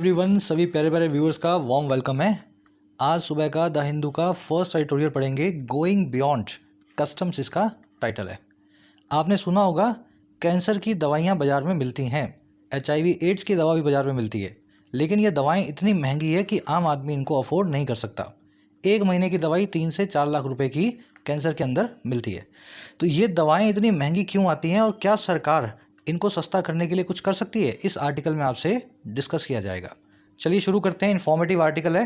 Everyone, सभी प्यारे प्यारे व्यूअर्स का वार्म वेलकम है। आज सुबह का द हिंदू का फर्स्ट एडिटोरियल पढ़ेंगे। गोइंग बियॉन्ड कस्टम्स इसका टाइटल है। आपने सुना होगा कैंसर की दवाइयाँ बाज़ार में मिलती हैं, HIV एड्स की दवा भी बाज़ार में मिलती है, लेकिन ये दवाएं इतनी महंगी है कि आम आदमी इनको अफोर्ड नहीं कर सकता। एक महीने की दवाई 3 से 4 लाख रुपए की कैंसर के अंदर मिलती है। तो ये दवाएं इतनी महंगी क्यों आती हैं और क्या सरकार इनको सस्ता करने के लिए कुछ कर सकती है, इस आर्टिकल में आपसे डिस्कस किया जाएगा। चलिए शुरू करते हैं। इन्फॉर्मेटिव आर्टिकल है।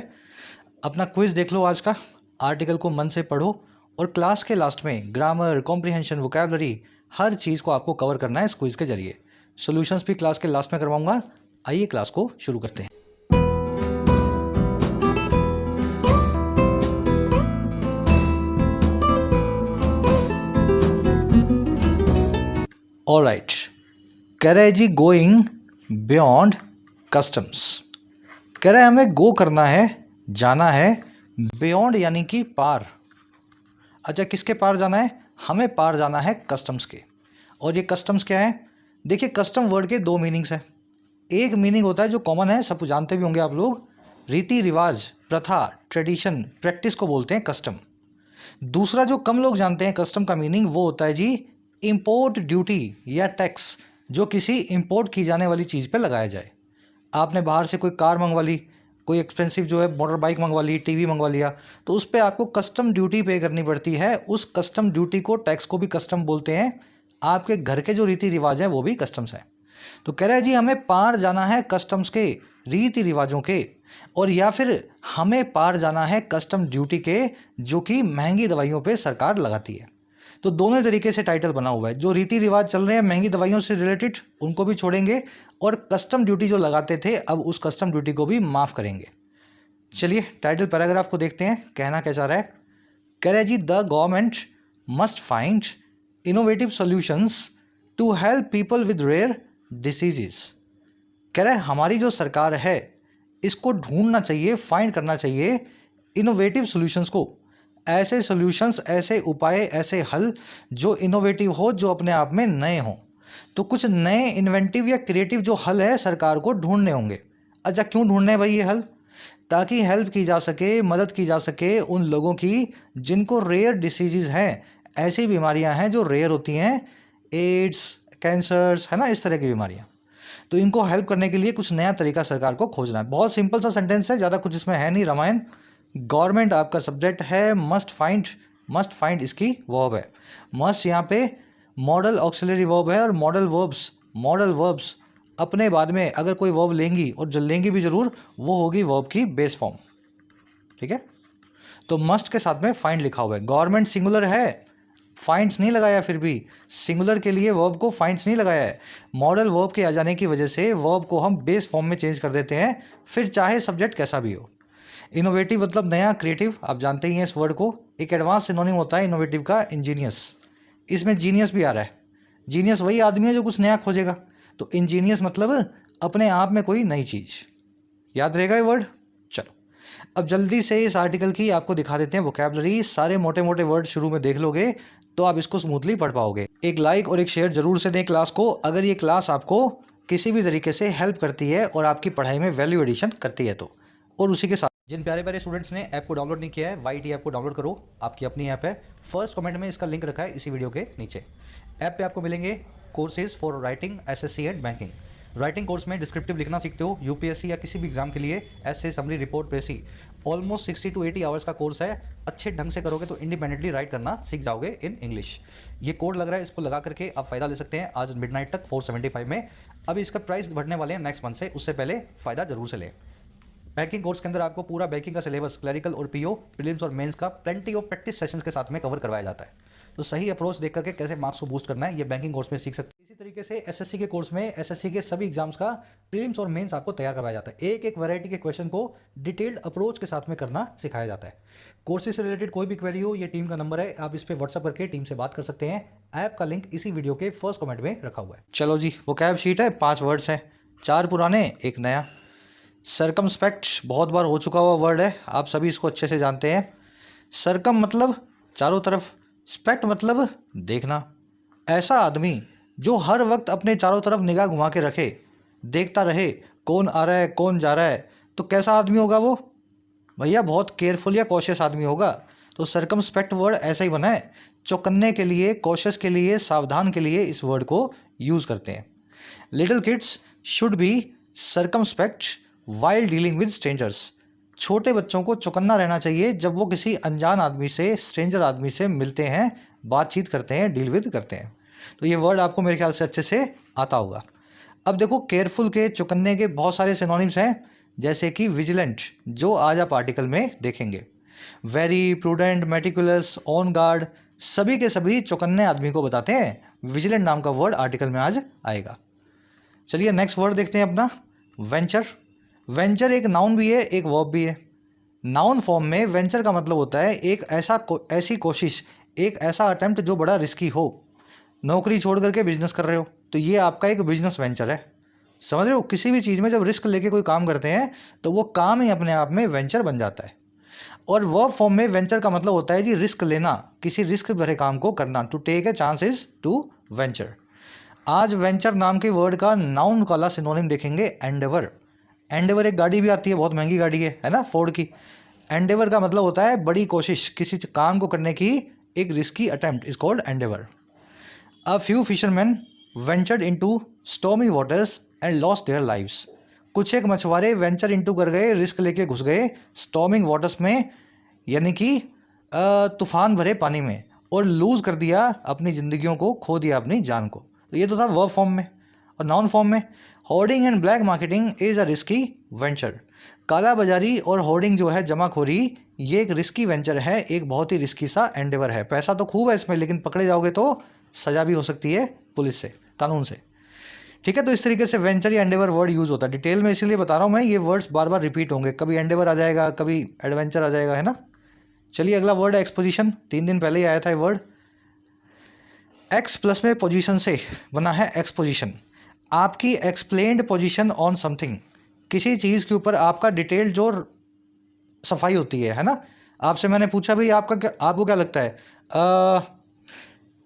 अपना क्विज देख लो आज का। आर्टिकल को मन से पढ़ो और क्लास के लास्ट में ग्रामर, कॉम्प्रिहेंशन, वोकैबलरी हर चीज़ को आपको कवर करना है इस क्विज के जरिए। सॉल्यूशंस भी क्लास के लास्ट में करवाऊंगा। आइए क्लास को शुरू करते हैं। ऑलराइट, कह रहा है जी गोइंग बियॉन्ड कस्टम्स। कह रहा है हमें गो करना है, जाना है, बियॉन्ड यानी कि पार। अच्छा, किसके पार जाना है? हमें पार जाना है कस्टम्स के। और ये कस्टम्स क्या है? देखिए, कस्टम वर्ड के दो मीनिंग्स हैं। एक मीनिंग होता है जो कॉमन है, सब जानते भी होंगे आप लोग, रीति रिवाज, प्रथा, ट्रेडिशन, प्रैक्टिस को बोलते हैं कस्टम। दूसरा जो कम लोग जानते हैं कस्टम का मीनिंग, वो होता है जी इंपोर्ट ड्यूटी या टैक्स, जो किसी इंपोर्ट की जाने वाली चीज़ पे लगाया जाए। आपने बाहर से कोई कार मंगवा ली, कोई एक्सपेंसिव जो है मोटर बाइक मंगवा ली, टीवी मंगवा लिया, तो उस पर आपको कस्टम ड्यूटी पे करनी पड़ती है। उस कस्टम ड्यूटी को, टैक्स को भी कस्टम बोलते हैं। आपके घर के जो रीति रिवाज हैं वो भी कस्टम्स हैं। तो कह रहा है जी हमें पार जाना है कस्टम्स के, रीति रिवाजों के, और या फिर हमें पार जाना है कस्टम ड्यूटी के, जो कि महंगी दवाइयों पे सरकार लगाती है। तो दोनों तरीके से टाइटल बना हुआ है। जो रीति रिवाज चल रहे हैं महंगी दवाइयों से रिलेटेड, उनको भी छोड़ेंगे, और कस्टम ड्यूटी जो लगाते थे अब उस कस्टम ड्यूटी को भी माफ़ करेंगे। चलिए टाइटल पैराग्राफ को देखते हैं, कहना क्या चाह रहा है। कह रहा है जी the government must find innovative solutions to help people with rare diseases. कह रहा है हमारी जो सरकार है इसको ढूंढना चाहिए, फाइंड करना चाहिए इनोवेटिव सॉल्यूशंस को, ऐसे सॉल्यूशंस, ऐसे उपाय, ऐसे हल जो इनोवेटिव हो, जो अपने आप में नए हों। तो कुछ नए इन्वेंटिव या क्रिएटिव जो हल है सरकार को ढूंढने होंगे। अच्छा, क्यों ढूंढने हैं भाई ये हल? ताकि हेल्प की जा सके, मदद की जा सके उन लोगों की जिनको रेयर डिसीजेज हैं, ऐसी बीमारियां हैं जो रेयर होती हैं, एड्स, कैंसर्स, है ना, इस तरह की बीमारियां। तो इनको हेल्प करने के लिए कुछ नया तरीका सरकार को खोजना है। बहुत सिंपल सा सेंटेंस है, ज़्यादा कुछ इसमें है नहीं। रामायण, गवर्नमेंट आपका सब्जेक्ट है, मस्ट फाइंड, मस्ट फाइंड इसकी वर्ब है। मस्ट यहाँ पे मॉडल ऑक्सिलरी वर्ब है, और मॉडल वर्ब्स अपने बाद में अगर कोई वर्ब लेंगी, और जो लेंगी भी जरूर, वो होगी वर्ब की बेस फॉर्म। ठीक है, तो मस्ट के साथ में फाइंड लिखा हुआ है। गवर्नमेंट सिंगुलर है, फाइंड्स नहीं लगाया, फिर भी सिंगुलर के लिए वर्ब को फाइंड्स नहीं लगाया है। मॉडल वर्ब के आ जाने की वजह से वर्ब को हम बेस फॉर्म में चेंज कर देते हैं, फिर चाहे सब्जेक्ट कैसा भी हो। इनोवेटिव मतलब नया, क्रिएटिव, आप जानते ही हैं इस वर्ड को। एक एडवांस सिनोनिम होता है इनोवेटिव का इंजीनियस। इसमें जीनियस भी आ रहा है। जीनियस वही आदमी है जो कुछ नया खोजेगा, तो इंजीनियस मतलब अपने आप में कोई नई चीज़। याद रहेगा ये वर्ड। चलो अब जल्दी से इस आर्टिकल की आपको दिखा देते हैं वोकैबलरी। सारे मोटे मोटे वर्ड शुरू में देख लोगे तो आप इसको स्मूथली पढ़ पाओगे। एक लाइक और एक शेयर जरूर से दें क्लास को, अगर ये क्लास आपको किसी भी तरीके से हेल्प करती है और आपकी पढ़ाई में वैल्यू एडिशन करती है तो। और उसी के साथ जिन प्यारे प्यारे स्टूडेंट्स ने ऐप को डाउनलोड नहीं किया है, YT ऐप को डाउनलोड करो, आपकी अपनी ऐप है। फर्स्ट कमेंट में इसका लिंक रखा है इसी वीडियो के नीचे। ऐप पे आपको मिलेंगे courses for writing, SSC and banking. Writing course में डिस्क्रिप्टिव लिखना सीखते हो, UPSC या किसी भी एग्जाम के लिए, ऐसे summary, report, precis, almost 60 to 80 hours का कोर्स है। अच्छे ढंग से करोगे तो इंडिपेंडेंटली राइट करना सीख जाओगे इन इंग्लिश। ये कोड लग रहा है, इसको लगा करके आप फ़ायदा ले सकते हैं आज मिडनाइट तक 475 में। अभी इसका प्राइस बढ़ने वाले हैं नेक्स्ट मंथ से, उससे पहले फ़ायदा जरूर से लें। बैंकिंग कोर्स के अंदर आपको पूरा बैंकिंग का सिलेबस, क्लरिकल और PO, प्रीलिम्स और मेंस का प्लेंटी ऑफ प्रैक्टिस सेशंस के साथ में कवर करवाया जाता है। तो सही अप्रोच देख करके कैसे मार्क्स को बूस्ट करना है, ये बैंकिंग कोर्स में सीख सकते हैं। इसी तरीके से SSC के कोर्स में SSC के सभी एग्जाम्स का प्रीलिम्स और मेंस आपको तैयार करवाया जाता है। एक एक वैरायटी के क्वेश्चन को डिटेल्ड अप्रोच के साथ में करना सिखाया जाता है। कोर्सेज से रिलेटेड कोई भी क्वेरी हो, ये टीम का नंबर है, आप इस पर व्हाट्सअप करके टीम से बात कर सकते हैं। ऐप का लिंक इसी वीडियो के फर्स्ट कमेंट में रखा हुआ है। चलो जी, वो कैब शीट है, 5 वर्ड्स हैं, 4 पुराने, एक नया। सरकमस्पेक्ट बहुत बार हो चुका हुआ वर्ड है, आप सभी इसको अच्छे से जानते हैं। सरकम मतलब चारों तरफ, स्पेक्ट मतलब देखना। ऐसा आदमी जो हर वक्त अपने चारों तरफ निगाह घुमा के रखे, देखता रहे, कौन आ रहा है, कौन जा रहा है, तो कैसा आदमी होगा वो भैया? बहुत केयरफुल या कॉशियस आदमी होगा। तो सर्कमस्पेक्ट वर्ड ऐसा ही बना है, चौकन्ने के लिए, कॉशियस के लिए, सावधान के लिए इस वर्ड को यूज़ करते हैं। Little kids should be circumspect while dealing with strangers. छोटे बच्चों को चौकन्ना रहना चाहिए जब वो किसी अनजान आदमी से, स्ट्रेंजर आदमी से मिलते हैं, बातचीत करते हैं, डील विद करते हैं। तो ये वर्ड आपको मेरे ख्याल से अच्छे से आता होगा। अब देखो, केयरफुल के, चौकन्ने के बहुत सारे सिनोनिम्स हैं, जैसे कि विजिलेंट, जो आज आप आर्टिकल में देखेंगे। Very, prudent, meticulous, on guard, सभी के सभी चौकन्ने आदमी को बताते हैं। विजिलेंट नाम का वर्ड आर्टिकल में आज आएगा। चलिए नेक्स्ट वर्ड देखते हैं अपना, वेंचर। वेंचर एक नाउन भी है, एक वर्ब भी है। नाउन फॉर्म में वेंचर का मतलब होता है एक ऐसी कोशिश, एक ऐसा अटेम्प्ट जो बड़ा रिस्की हो। नौकरी छोड़ करके बिजनेस कर रहे हो तो ये आपका एक बिजनेस वेंचर है। समझ रहे हो? किसी भी चीज़ में जब रिस्क लेके कोई काम करते हैं तो वो काम ही अपने आप में वेंचर बन जाता है। और वर्ब फॉर्म में वेंचर का मतलब होता है जी रिस्क लेना, किसी रिस्क भरे काम को करना। To take a chances, to venture. आज वेंचर नाम के वर्ड का नाउन वाला सिनोनिम देखेंगे, एंडेवर। एंडेवर एक गाड़ी भी आती है, बहुत महंगी गाड़ी है ना, फोर्ड की। एंडेवर का मतलब होता है बड़ी कोशिश, किसी काम को करने की एक risky attempt is called Endeavour. A few fisherman ventured into stormy waters and lost their lives. कुछ एक मछुआरे वेंचर इनटू कर गए, रिस्क लेके घुस गए स्टॉर्मिंग वाटर्स में, यानी कि तूफान भरे पानी में, और लूज कर दिया अपनी ज़िंदगियों को, खो दिया अपनी जान को। तो ये तो था वर्ब फॉर्म में। और नाउन फॉर्म में, hoarding and black marketing is a risky venture. काला बाजारी और होर्डिंग जो है, जमाखोरी, ये एक रिस्की वेंचर है, एक बहुत ही रिस्की सा एंडेवर है। पैसा तो खूब है इसमें, लेकिन पकड़े जाओगे तो सज़ा भी हो सकती है पुलिस से, कानून से। ठीक है, तो इस तरीके से वेंचर या एंडेवर वर्ड यूज़ होता है। डिटेल में इसीलिए बता रहा हूँ मैं, ये वर्ड्स बार बार रिपीट होंगे, कभी एंडेवर आ जाएगा, कभी एडवेंचर आ जाएगा, है ना। चलिए अगला वर्ड है एक्सपोजिशन। 3 दिन पहले ही आया था ये वर्ड। एक्स प्लस में पोजीशन से बना है एक्सपोजिशन। आपकी एक्सप्लेन्ड पोजीशन ऑन समथिंग, किसी चीज़ के ऊपर आपका डिटेल जो सफाई होती है ना। आपसे मैंने पूछा भाई आपको क्या लगता है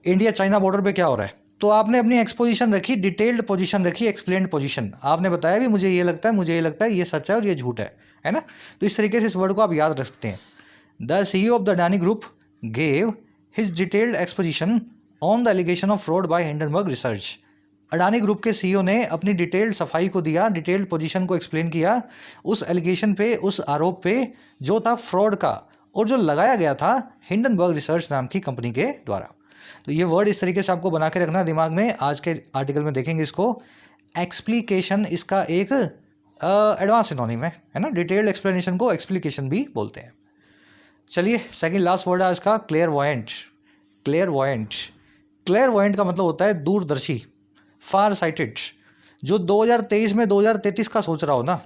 इंडिया चाइना बॉर्डर पे क्या हो रहा है, तो आपने अपनी एक्सपोजिशन रखी, डिटेल्ड पोजीशन रखी, एक्सप्लेन्ड पोजीशन। आपने बताया भी मुझे ये लगता है, मुझे ये लगता है, ये सच है और ये झूठ है ना। तो इस तरीके से इस वर्ड को आप याद रख सकते हैं। The CEO of the Adani group gave his detailed exposition on the allegation of fraud by Hindenburg research. Adani group के CEO ने अपनी डिटेल्ड सफाई को दिया, डिटेल्ड पोजीशन को एक्सप्लेन किया उस एलिगेशन पे, उस आरोप पे जो था फ्रॉड का, और जो लगाया गया था हिंडनबर्ग रिसर्च नाम की कंपनी के द्वारा। तो ये वर्ड इस तरीके से आपको बना के रखना दिमाग में। आज के आर्टिकल में देखेंगे इसको। एक्सप्लिकेशन इसका एक एडवांस सिनोनिम है ना। डिटेल्ड एक्सप्लेनेशन को एक्सप्लिकेशन भी बोलते हैं। चलिए सेकंड लास्ट वर्ड है आज का, क्लेयरवॉयंट। क्लेयरवॉयंट, क्लेयरवॉयंट का मतलब होता है दूरदर्शी, फार साइटेड। जो 2023 में 2033 का सोच रहा हो ना,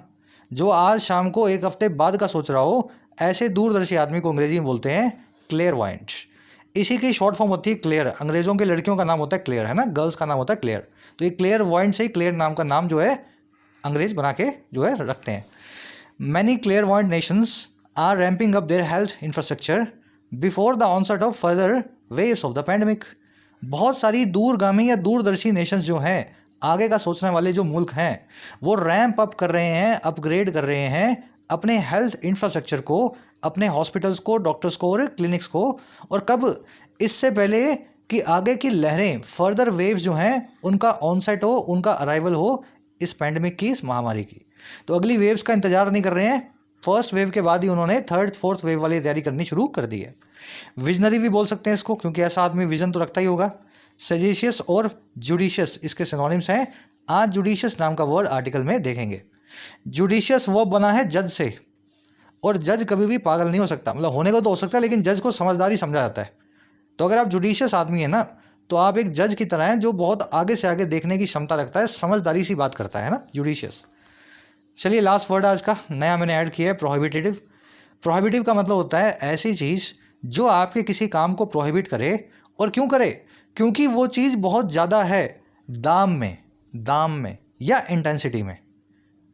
जो आज शाम को एक हफ्ते बाद का सोच रहा हो, ऐसे दूरदर्शी आदमी को अंग्रेजी में बोलते हैं क्लेयरवॉयंट। इसी की शॉर्ट फॉर्म होती है क्लेयर। अंग्रेजों के लड़कियों का नाम होता है क्लेयर, है ना, गर्ल्स का नाम होता है क्लेयर। तो ये क्लेयरवॉयंट से ही क्लेयर नाम का नाम जो है अंग्रेज बना के जो है रखते हैं। Many clairvoyant nations are ramping up their health infrastructure before the onset of further waves of the pandemic. बहुत सारी दूरगामी या दूरदर्शी नेशंस जो हैं, आगे का सोचने वाले जो मुल्क हैं, वो रैंप अप कर रहे हैं, अपग्रेड कर रहे हैं अपने हेल्थ इंफ्रास्ट्रक्चर को, अपने हॉस्पिटल्स को, डॉक्टर्स को और क्लिनिक्स को। और कब? इससे पहले कि आगे की लहरें, फर्दर वेव्स जो हैं, उनका ऑनसेट हो, उनका अराइवल हो इस पैंडेमिक की, इस महामारी की। तो अगली वेव्स का इंतजार नहीं कर रहे हैं, फर्स्ट वेव के बाद ही उन्होंने थर्ड फोर्थ वेव वाली तैयारी करनी शुरू कर दी है। विजनरी भी बोल सकते हैं इसको, क्योंकि ऐसा आदमी विजन तो रखता ही होगा। सजेशियस और जुडिशियस इसके सिनोनिम्स हैं। आज जुडिशियस नाम का वर्ड आर्टिकल में देखेंगे। जुडिशियस वो बना है जज से, और जज कभी भी पागल नहीं हो सकता, मतलब होने को तो हो सकता है, लेकिन जज को समझदारी समझा जाता है। तो अगर आप जुडिशियस आदमी है ना, तो आप एक जज की तरह हैं जो बहुत आगे से आगे देखने की क्षमता रखता है, समझदारी सी बात करता है ना, जुडिशियस। चलिए लास्ट वर्ड आज का नया मैंने ऐड किया है, प्रोहिबिटिव। प्रोहिबिटिव का मतलब होता है ऐसी चीज़ जो आपके किसी काम को प्रोहिबिट करे। और क्यों करे? क्योंकि वो चीज़ बहुत ज़्यादा है दाम में या इंटेंसिटी में।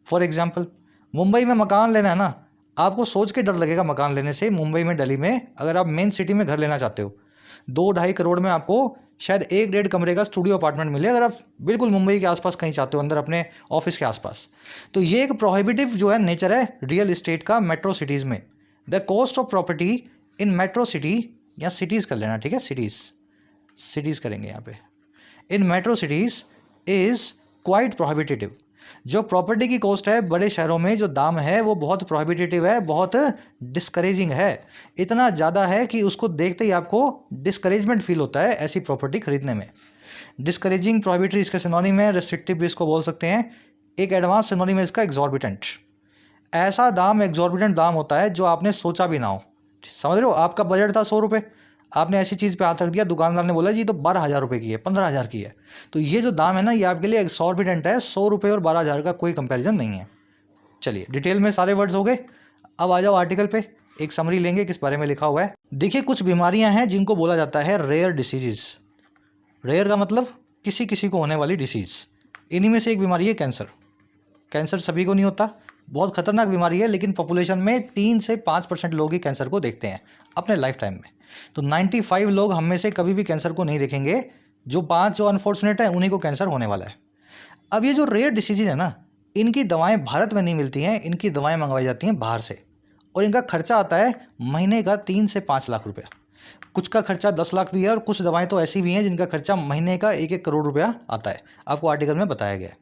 फॉर एग्जाम्पल, मुंबई में मकान लेना है ना, आपको सोच के डर लगेगा मकान लेने से। मुंबई में, दिल्ली में, अगर आप मेन सिटी में घर लेना चाहते हो, 2-2.5 करोड़ में आपको शायद 1-1.5 कमरे का स्टूडियो अपार्टमेंट मिले अगर आप बिल्कुल मुंबई के आसपास कहीं चाहते हो, अंदर अपने ऑफिस के आसपास। तो ये एक प्रोहिबिटिव जो है नेचर है रियल एस्टेट का मेट्रो सिटीज़ में। The cost of property in metro city, या सिटीज़ कर लेना, ठीक है, सिटीज़ करेंगे यहाँ पे। इन metro cities is quite prohibitive. जो प्रॉपर्टी की कॉस्ट है बड़े शहरों में, जो दाम है वो बहुत प्रोहिबिटिव है, बहुत डिस्करेजिंग है। इतना ज़्यादा है कि उसको देखते ही आपको डिस्करेजमेंट फील होता है ऐसी प्रॉपर्टी खरीदने में। डिस्करेजिंग, प्रोहिबिटरी इसका सिनोनिम है, रेस्ट्रिक्टिव भी इसको बोल सकते हैं। एक एडवांस सिनोनिम है इसका एग्जॉर्बिटेंट। ऐसा दाम, एग्जॉर्बिटेंट दाम होता है जो आपने सोचा भी ना हो। समझ रहे हो, आपका बजट था 100 रुपये, आपने ऐसी चीज़ पे हाथ रख दिया, दुकानदार ने बोला जी तो 12,000 रुपये की है, 15,000 की है। तो ये जो दाम है ना, ये आपके लिए एक्सॉर्बिटेंट है। 100 रुपये और 12,000 का कोई कंपैरिजन नहीं है। चलिए, डिटेल में सारे वर्ड्स हो गए। अब आ जाओ आर्टिकल पे, एक समरी लेंगे किस बारे में लिखा हुआ है। देखिए, कुछ बीमारियां हैं जिनको बोला जाता है रेयर डिसीजेज। रेयर का मतलब किसी किसी को होने वाली डिसीज़। इन्हीं में से एक बीमारी है कैंसर। कैंसर सभी को नहीं होता, बहुत खतरनाक बीमारी है, लेकिन पॉपुलेशन में 3 से 5% लोग ही कैंसर को देखते हैं अपने लाइफ टाइम में। तो 95 लोग हम में से कभी भी कैंसर को नहीं देखेंगे। जो 5 जो अनफॉर्चुनेट है उन्हीं को कैंसर होने वाला है। अब ये जो रेयर डिसीजेज है ना, इनकी दवाएं भारत में नहीं मिलती हैं, इनकी दवाएं मंगवाई जाती हैं बाहर से, और इनका खर्चा आता है महीने का 3 से 5 लाख रुपया। कुछ का खर्चा 10 लाख भी है, और कुछ दवाएं तो ऐसी भी हैं जिनका खर्चा महीने का 1-1 करोड़ रुपया आता है, आपको आर्टिकल में बताया गया है।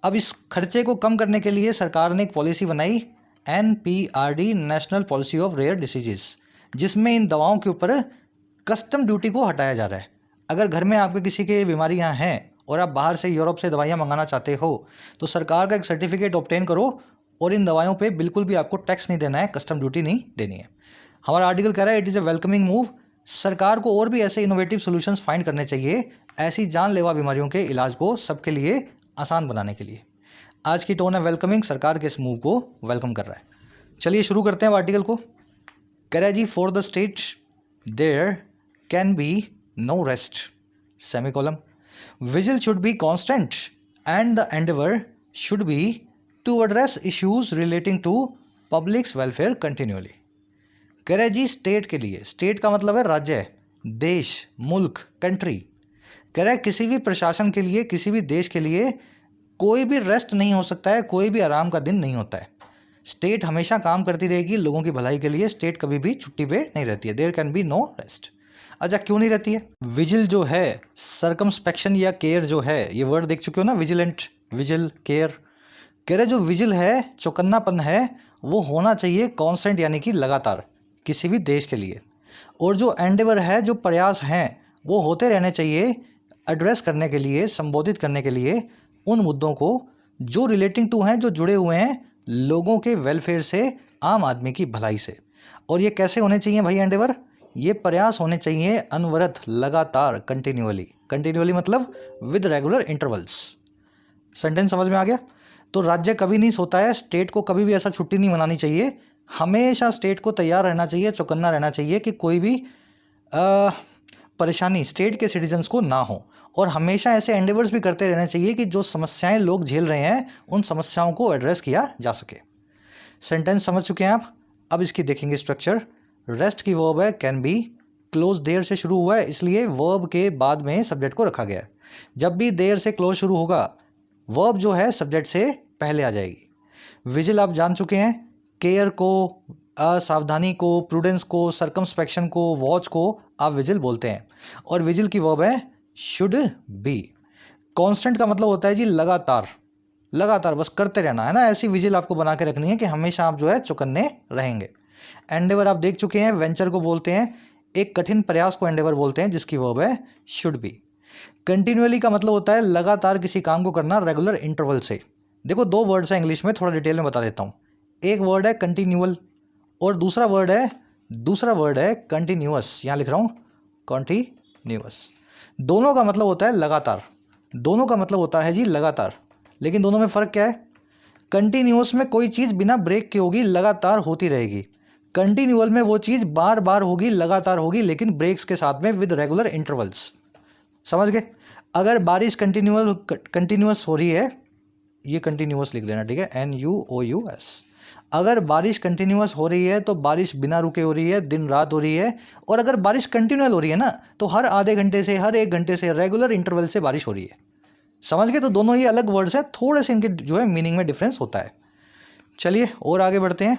अब इस खर्चे को कम करने के लिए सरकार ने एक पॉलिसी बनाई, NPRD, national policy of rare diseases, जिसमें इन दवाओं के ऊपर कस्टम ड्यूटी को हटाया जा रहा है। अगर घर में आपके किसी के बीमारियां हैं और आप बाहर से यूरोप से दवाइयां मंगाना चाहते हो, तो सरकार का एक सर्टिफिकेट ऑब्टेन करो, और इन दवाइयों पे बिल्कुल भी आपको टैक्स नहीं देना है, कस्टम ड्यूटी नहीं देनी है। हमारा आर्टिकल कह रहा है it is a welcoming move. सरकार को और भी ऐसे इनोवेटिव सोल्यूशंस फाइंड करने चाहिए, ऐसी जानलेवा बीमारियों के इलाज को सबके लिए आसान बनाने के लिए। आज की टोन है वेलकमिंग, सरकार के इस मूव को वेलकम कर रहा है। चलिए शुरू करते हैं आर्टिकल को। कह रहा है जी, for the state there can be no rest, semicolon, vigil should be constant and the endeavour should be to address issues relating to public's welfare continuously. कह रहा है जी, स्टेट के लिए, स्टेट का मतलब है राज्य, देश, मुल्क, कंट्री। कह रहा है किसी भी प्रशासन के लिए, किसी भी देश के लिए कोई भी रेस्ट नहीं हो सकता है, कोई भी आराम का दिन नहीं होता है। स्टेट हमेशा काम करती रहेगी लोगों की भलाई के लिए, स्टेट कभी भी छुट्टी पे नहीं रहती है। There can be no rest. अच्छा, क्यों नहीं रहती है? विजिल जो है, सर्कमस्पेक्शन या केयर जो है, ये वर्ड देख चुके हो ना, विजिलेंट, विजिल, केयर। कह रहे जो विजिल है, चौकन्नापन है, वो होना चाहिए कॉन्स्टेंट, यानी कि लगातार, किसी भी देश के लिए। और जो एंडेवर है, जो प्रयास हैं, वो होते रहने चाहिए एड्रेस करने के लिए, संबोधित करने के लिए उन मुद्दों को जो रिलेटिंग टू हैं, जो जुड़े हुए हैं लोगों के वेलफेयर से, आम आदमी की भलाई से। और ये कैसे होने चाहिए भाई एंडेवर? ये प्रयास होने चाहिए अनवरत, लगातार, कंटिन्यूअली। कंटिन्यूअली मतलब विद रेगुलर इंटरवल्स। सेंटेंस समझ में आ गया? तो राज्य कभी नहीं सोता है, स्टेट को कभी भी ऐसा छुट्टी नहीं मनानी चाहिए। हमेशा स्टेट को तैयार रहना चाहिए, चौकन्ना रहना चाहिए कि कोई भी परेशानी स्टेट के सिटीजन्स को ना हो। और हमेशा ऐसे एंडेवर्स भी करते रहने चाहिए कि जो समस्याएं लोग झेल रहे हैं, उन समस्याओं को एड्रेस किया जा सके। सेंटेंस समझ चुके हैं आप? अब इसकी देखेंगे स्ट्रक्चर। रेस्ट की वर्ब है कैन बी, क्लोज देयर से शुरू हुआ है, इसलिए वर्ब के बाद में सब्जेक्ट को रखा गया है। जब भी देयर से क्लोज शुरू होगा, वर्ब जो है सब्जेक्ट से पहले आ जाएगी। विजिल आप जान चुके हैं, केयर को, सावधानी को, प्रूडेंस को, सर्कमस्पेक्शन को, वॉच को आप विजिल बोलते हैं। और विजिल की वर्ब है शुड बी। कांस्टेंट का मतलब होता है जी लगातार, लगातार बस करते रहना है ना। ऐसी विजिल आपको बना के रखनी है कि हमेशा आप जो है चौकन्ने रहेंगे। एंडेवर आप देख चुके हैं, वेंचर को बोलते हैं, एक कठिन प्रयास को एंडेवर बोलते हैं, जिसकी वर्ब है शुड बी। कंटिन्यूअली का मतलब होता है लगातार किसी काम को करना, रेगुलर इंटरवल से। देखो, 2 वर्ड्स हैं इंग्लिश में, थोड़ा डिटेल में बता देता हूँ। एक वर्ड है कंटिन्यूअल और दूसरा वर्ड है कंटिन्यूअस। यहाँ लिख रहा हूँ कॉन्टिन्यूअस। दोनों का मतलब होता है लगातार, दोनों का मतलब होता है जी लगातार। लेकिन दोनों में फ़र्क क्या है? कंटिन्यूअस में कोई चीज़ बिना ब्रेक के होगी, लगातार होती रहेगी। कंटिन्यूअल में वो चीज़ बार बार होगी, लगातार होगी, लेकिन ब्रेक्स के साथ में, विद रेगुलर इंटरवल्स। समझ गए? अगर बारिश कंटिन्यूअस हो रही है ये कंटिन्यूअस लिख देना, ठीक है, NUOUS। अगर बारिश कंटिन्यूअस हो रही है तो बारिश बिना रुके हो रही है, दिन रात हो रही है। और अगर बारिश कंटिन्यूअल हो रही है ना तो हर आधे घंटे से, हर 1 घंटे से, रेगुलर इंटरवल से बारिश हो रही है। समझ गए? तो दोनों ही अलग वर्ड्स हैं, थोड़े से इनके जो है मीनिंग में डिफरेंस होता है। चलिए और आगे बढ़ते हैं।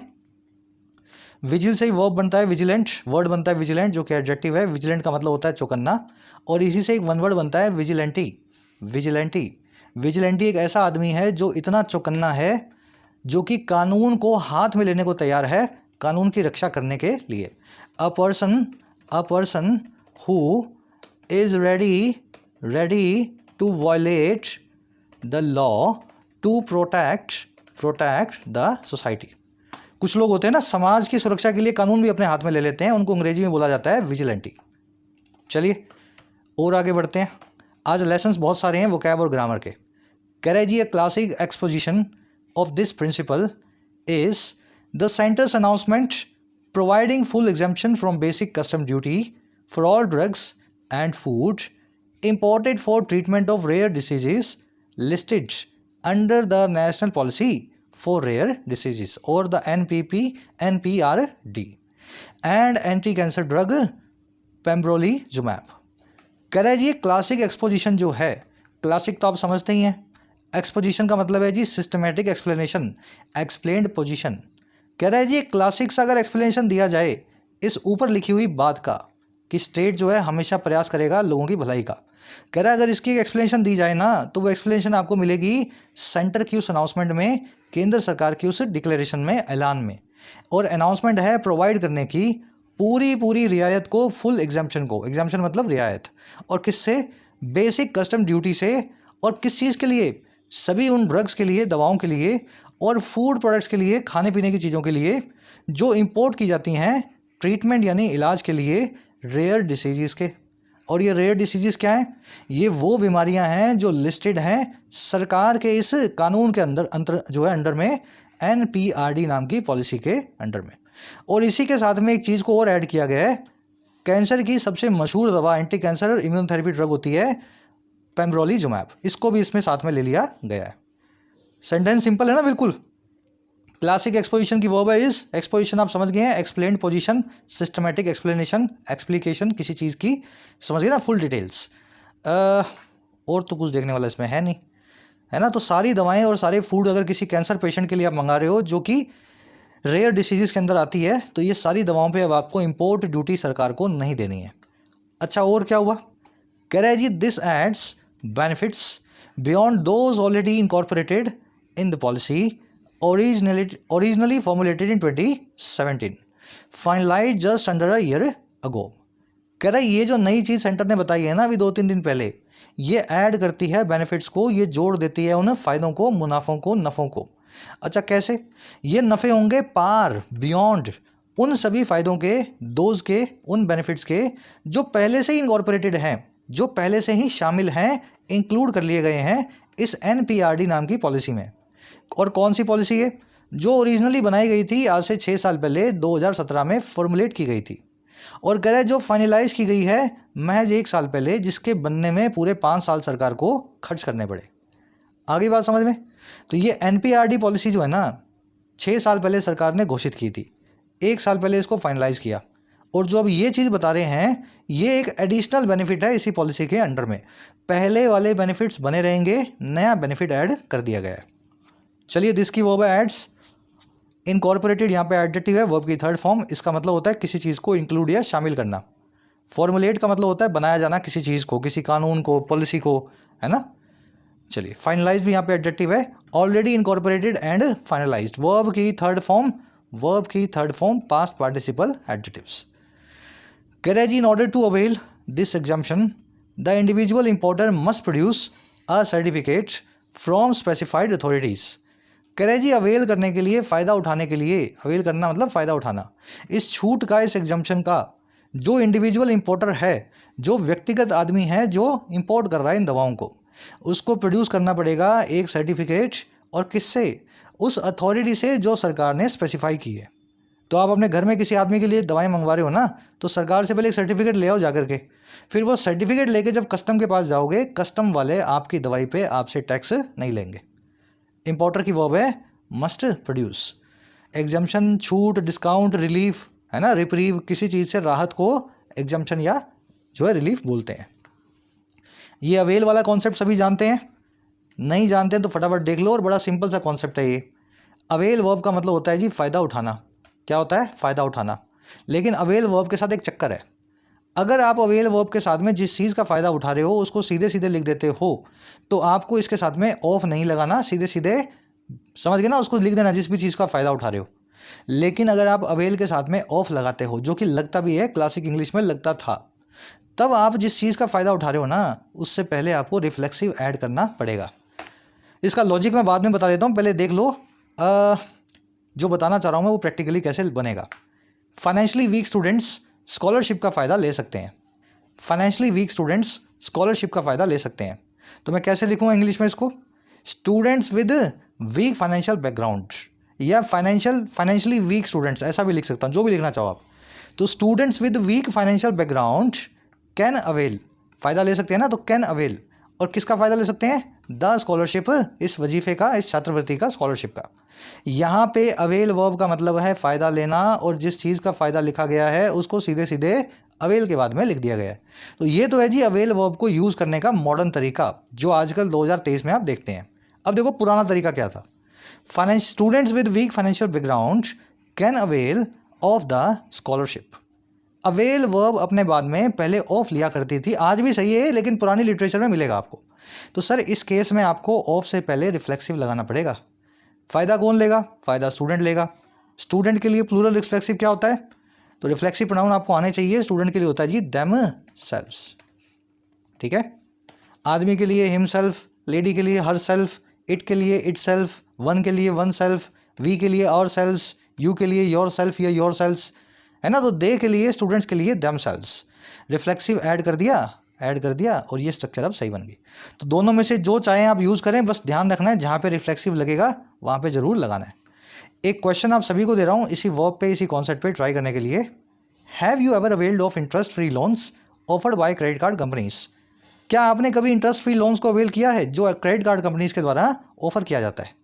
विजिल से ही वर्ब बनता है विजिलेंट, वर्ड बनता है विजिलेंट जो कि एडजेक्टिव है। विजिलेंट का मतलब होता है चौकन्ना, और इसी से एक वन वर्ड बनता है विजिलेंटी। विजिलेंटी, विजिलेंटी एक ऐसा आदमी है जो इतना चौकन्ना है, जो कि कानून को हाथ में लेने को तैयार है, कानून की रक्षा करने के लिए। A person who is ready to violate the law to protect the society. कुछ लोग होते हैं ना, समाज की सुरक्षा के लिए कानून भी अपने हाथ में ले लेते हैं, उनको अंग्रेजी में बोला जाता है विजिलेंटी। चलिए और आगे बढ़ते हैं। आज लेसन्स बहुत सारे हैं वोकैब और ग्रामर के। कह रहे जी a classic exposition of this principle is the centre's announcement providing full exemption from basic custom duty for all drugs and food imported for treatment of rare diseases listed under the National Policy for Rare Diseases or the NPRD and anti-cancer drug pembrolizumab। कह रहा है जी classic exposition जो है, classic तो आप समझते ही हैं, exposition का मतलब है जी सिस्टमेटिक एक्सप्लेनेशन, एक्सप्लेन्ड पोजिशन। कह रहा है जी क्लासिक से अगर एक्सप्लेनेशन दिया जाए इस ऊपर लिखी हुई बात का कि स्टेट जो है हमेशा प्रयास करेगा लोगों की भलाई का, कह रहा है अगर इसकी एक्सप्लेनेशन दी जाए ना तो वो एक्सप्लेनेशन आपको मिलेगी सेंटर की उस अनाउंसमेंट में, केंद्र सरकार की उस डिक्लेरेशन में, ऐलान में। और अनाउंसमेंट है प्रोवाइड करने की पूरी रियायत को, फुल एग्जाम्पशन को, एग्जाम्पशन मतलब रियायत, और किससे? बेसिक कस्टम ड्यूटी से। और किस चीज़ के लिए? सभी उन ड्रग्स के लिए, दवाओं के लिए, और फूड प्रोडक्ट्स के लिए, खाने पीने की चीज़ों के लिए जो इंपोर्ट की जाती हैं ट्रीटमेंट यानी इलाज के लिए रेयर डिसीज़ के। और ये रेयर डिसीजेस क्या हैं? ये वो बीमारियां हैं जो लिस्टेड हैं सरकार के इस कानून के अंडर में, NPRD नाम की पॉलिसी के अंडर में। और इसी के साथ में एक चीज़ को और ऐड किया गया है, कैंसर की सबसे मशहूर दवा, एंटी कैंसर इम्यूनोथेरेपी ड्रग होती है पेम्ब्रोलिजुमैब, इसको भी इसमें साथ में ले लिया गया है। सेंटेंस सिंपल है ना बिल्कुल। क्लासिक एक्सपोजिशन की वर्ब है इज, एक्सपोजिशन आप समझ गए हैं, एक्सप्लेन्ड पोजीशन, सिस्टमैटिक एक्सप्लेनेशन, एक्सप्लिकेशन किसी चीज़ की, समझ गए ना, फुल डिटेल्स। और तो कुछ देखने वाला इसमें है नहीं, है ना। तो सारी दवाएं और सारे फूड अगर किसी कैंसर पेशेंट के लिए आप मंगा रहे हो जो कि रेयर डिसीज़ के अंदर आती है, तो ये सारी दवाओं पे अब आपको इंपोर्ट ड्यूटी सरकार को नहीं देनी है। अच्छा और क्या हुआ? कह रहा है जी this aids benefits beyond those already incorporated in the policy originally formulated in 2017, finalized just under a year ago। कह रहा है ये जो नई चीज़ सेंटर ने बताई है ना अभी 2-3 दिन पहले, ये ऐड करती है बेनिफिट्स को, ये जोड़ देती है उन फ़ायदों को, मुनाफों को, नफ़ों को। अच्छा कैसे? ये नफ़े होंगे पार, बियॉन्ड उन सभी फ़ायदों के, दोज के, उन बेनिफिट्स के जो पहले से ही इनकॉर्पोरेटेड हैं, जो पहले से ही शामिल हैं, इंक्लूड कर लिए गए हैं इस NPRD नाम की पॉलिसी में। और कौन सी पॉलिसी है? जो ओरिजिनली बनाई गई थी आज से 6 साल पहले, 2017 में फॉर्मुलेट की गई थी। और कह रहे जो फाइनलाइज की गई है महज 1 साल पहले, जिसके बनने में पूरे 5 साल सरकार को खर्च करने पड़े। आगे बात समझ में? तो ये NPRD पॉलिसी जो है ना 6 साल पहले सरकार ने घोषित की थी, 1 साल पहले इसको फाइनलाइज किया। और जो अब ये चीज़ बता रहे हैं ये एक एडिशनल बेनिफिट है इसी पॉलिसी के अंडर में। पहले वाले बेनिफिट्स बने रहेंगे, नया बेनिफिट ऐड कर दिया गया है। चलिए दिस की वर्ब है एड्स, इनकॉर्पोरेटेड यहाँ पे एडजेक्टिव है, वर्ब की थर्ड फॉर्म। इसका मतलब होता है किसी चीज़ को इंक्लूड या शामिल करना। फॉर्मुलेट का मतलब होता है बनाया जाना किसी चीज़ को, किसी कानून को, पॉलिसी को, है ना। चलिए फाइनलाइज भी यहाँ पे एडजेक्टिव है, already incorporated and finalised, verb की third form past participle adjectives. कह रहे जी in order to avail this exemption the individual importer must produce a certificate from specified authorities. कह रहे जी अवेल करने के लिए, फ़ायदा उठाने के लिए, अवेल करना मतलब फ़ायदा उठाना, इस छूट का, इस एग्जम्पशन का जो इंडिविजुअल इंपोर्टर है, जो व्यक्तिगत आदमी है जो इंपोर्ट कर रहा है इन दवाओं को, उसको प्रोड्यूस करना पड़ेगा एक सर्टिफिकेट। और किससे? उस अथॉरिटी से जो सरकार ने स्पेसिफाई की है। तो आप अपने घर में किसी आदमी के लिए दवाएं मंगवा रहे हो ना, तो सरकार से पहले एक सर्टिफिकेट ले आओ जाकर के, फिर वो सर्टिफिकेट लेके जब कस्टम के पास जाओगे, कस्टम वाले आपकी दवाई पे आपसे टैक्स नहीं लेंगे। इंपोर्टर की वर्ब है मस्ट प्रोड्यूस। एग्जम्पशन छूट, डिस्काउंट, रिलीफ, है ना, रिप्रीव, किसी चीज़ से राहत को एग्जम्पशन या जो है रिलीफ बोलते हैं। ये अवेल वाला कॉन्सेप्ट सभी जानते हैं? नहीं जानते हैं तो फटाफट देख लो, और बड़ा सिंपल सा कॉन्सेप्ट है ये। अवेल वर्ब का मतलब होता है जी फ़ायदा उठाना। क्या होता है? फ़ायदा उठाना। लेकिन अवेल वर्ब के साथ एक चक्कर है, अगर आप अवेल वर्ब के साथ में जिस चीज़ का फ़ायदा उठा रहे हो उसको सीधे सीधे लिख देते हो तो आपको इसके साथ में ऑफ नहीं लगाना, सीधे सीधे समझ गए ना, उसको लिख देना जिस भी चीज़ का फ़ायदा उठा रहे हो। लेकिन अगर आप अवेल के साथ में ऑफ लगाते हो, जो कि लगता भी है, क्लासिक इंग्लिश में लगता था, तब आप जिस चीज़ का फ़ायदा उठा रहे हो ना उससे पहले आपको रिफ्लेक्सिव ऐड करना पड़ेगा। इसका लॉजिक मैं बाद में बता देता हूँ, पहले देख लो जो बताना चाह रहा हूँ मैं वो प्रैक्टिकली कैसे बनेगा। फाइनेंशियली वीक स्टूडेंट्स स्कॉलरशिप का फ़ायदा ले सकते हैं। फाइनेंशियली वीक स्टूडेंट्स स्कॉलरशिप का फ़ायदा ले सकते हैं। तो मैं कैसे लिखूँगा इंग्लिश में इसको? Students with weak financial background, या फाइनेंशियली वीक स्टूडेंट्स, ऐसा भी लिख सकता हूँ, जो भी लिखना चाहो आप। तो students with weak financial background can avail, फ़ायदा ले सकते हैं ना, तो कैन अवेल। और किसका फ़ायदा ले सकते हैं? द स्कॉलरशिप, इस वजीफे का, इस छात्रवृत्ति का, स्कॉलरशिप का। यहाँ पे अवेल वर्ब का मतलब है फ़ायदा लेना, और जिस चीज़ का फ़ायदा लिखा गया है उसको सीधे सीधे अवेल के बाद में लिख दिया गया है। तो ये तो है जी अवेल वर्ब को यूज़ करने का मॉडर्न तरीका, जो आजकल 2023 में आप देखते हैं। अब देखो पुराना तरीका क्या था। Students with weak financial background can avail of the scholarship. Avail verb अपने बाद में पहले ऑफ लिया करती थी, आज भी सही है लेकिन पुरानी लिटरेचर में मिलेगा आपको। तो सर इस केस में आपको ऑफ से पहले रिफ्लेक्सिव लगाना पड़ेगा। फ़ायदा कौन लेगा? फ़ायदा स्टूडेंट लेगा। स्टूडेंट के लिए प्लूरल रिफ्लेक्सिव क्या होता है? तो रिफ्लेक्सिव प्रोनाउन आपको आने चाहिए। स्टूडेंट के लिए होता है जी देम सेल्व्स, ठीक है। आदमी के लिए हिमसेल्फ, लेडी के लिए हर सेल्फ, इट के लिए इट सेल्फ, वन के लिए वन सेल्फ, वी के लिए और सेल्व्स, यू के लिए योर सेल्फ या योर सेल्व्स, है ना। तो दे के लिए, स्टूडेंट्स के लिए देम सेल्व्स। रिफ्लेक्सिव ऐड कर दिया और ये स्ट्रक्चर अब सही बन गई। तो दोनों में से जो चाहें आप यूज़ करें, बस ध्यान रखना है जहाँ पे रिफ्लेक्सिव लगेगा वहाँ पे ज़रूर लगाना है। एक क्वेश्चन आप सभी को दे रहा हूँ इसी वर्ब पे, इसी कॉन्सेप्ट पे ट्राई करने के लिए। Have you ever availed of interest free loans offered by credit card companies? क्या आपने कभी इंटरेस्ट फ्री लोन्स को अवेल किया है जो क्रेडिट कार्ड कंपनीज के द्वारा ऑफर किया जाता है?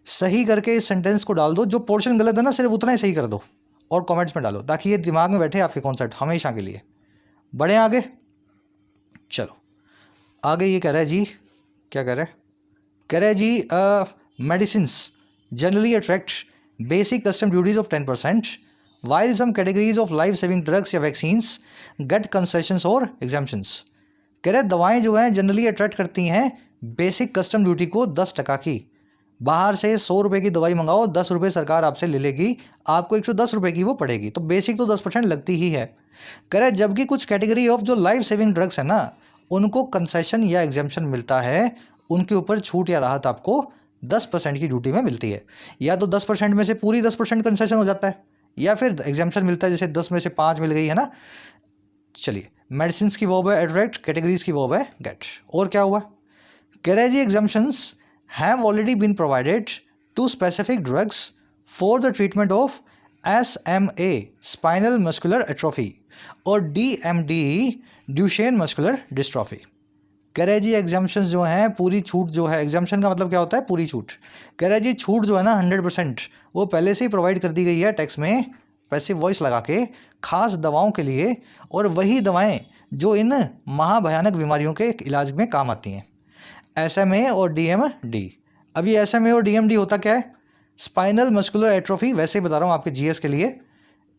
सही करके इस सेंटेंस को डाल दो, जो पोर्शन गलत है ना सिर्फ उतना ही सही कर दो और कमेंट्स में डालो, ताकि ये दिमाग में बैठे आपके कॉन्सेप्ट हमेशा के लिए। बढ़े आगे, चलो आगे। ये कह रहा है जी, क्या कह रहा है? कह रहा है जी medicines generally attract basic custom duties of 10%, while some categories of life saving drugs या वैक्सीन्स गेट कंसेशंस और एग्जाम्पशंस। कह रहे दवाएं जो हैं जनरली अट्रैक्ट करती हैं बेसिक कस्टम ड्यूटी को 10% की। बाहर से 100 रुपये की दवाई मंगाओ, 10 रुपये सरकार आपसे ले लेगी, आपको 110 रुपये की वो पड़ेगी, तो बेसिक तो 10% लगती ही है। कह रहे जबकि कुछ कैटेगरी ऑफ जो लाइफ सेविंग ड्रग्स है ना उनको कंसेशन या एग्जाम्पशन मिलता है, उनके ऊपर छूट या राहत आपको 10% की ड्यूटी में मिलती है। या तो 10% में से पूरी 10% कंसेशन हो जाता है, या फिर एग्जाम्पशन मिलता है, जैसे 10 में से 5 मिल गई, है ना। चलिए, मेडिसिन की वर्ब है अट्रैक्ट, कैटेगरीज की वर्ब है गेट। और क्या हुआ? कह रहे जी exemptions have already been provided to specific drugs for the treatment of SMA spinal muscular atrophy और DMD Duchenne muscular dystrophy। कह रहे जी एग्जाम्पशंस जो हैं, पूरी छूट जो है, एग्जाम्पशन का मतलब क्या होता है? पूरी छूट। कह रहे जी छूट जो है ना 100% वो पहले से ही प्रोवाइड कर दी गई है टैक्स में, पैसिव वॉइस लगा के, खास दवाओं के लिए, और वही दवाएं जो इन महाभयानक बीमारियों के इलाज में काम आती हैं, SMA और DMD। अब ये SMA और DMD होता क्या है? स्पाइनल मस्कुलर एट्रोफी, वैसे ही बता रहा हूँ आपके GS के लिए।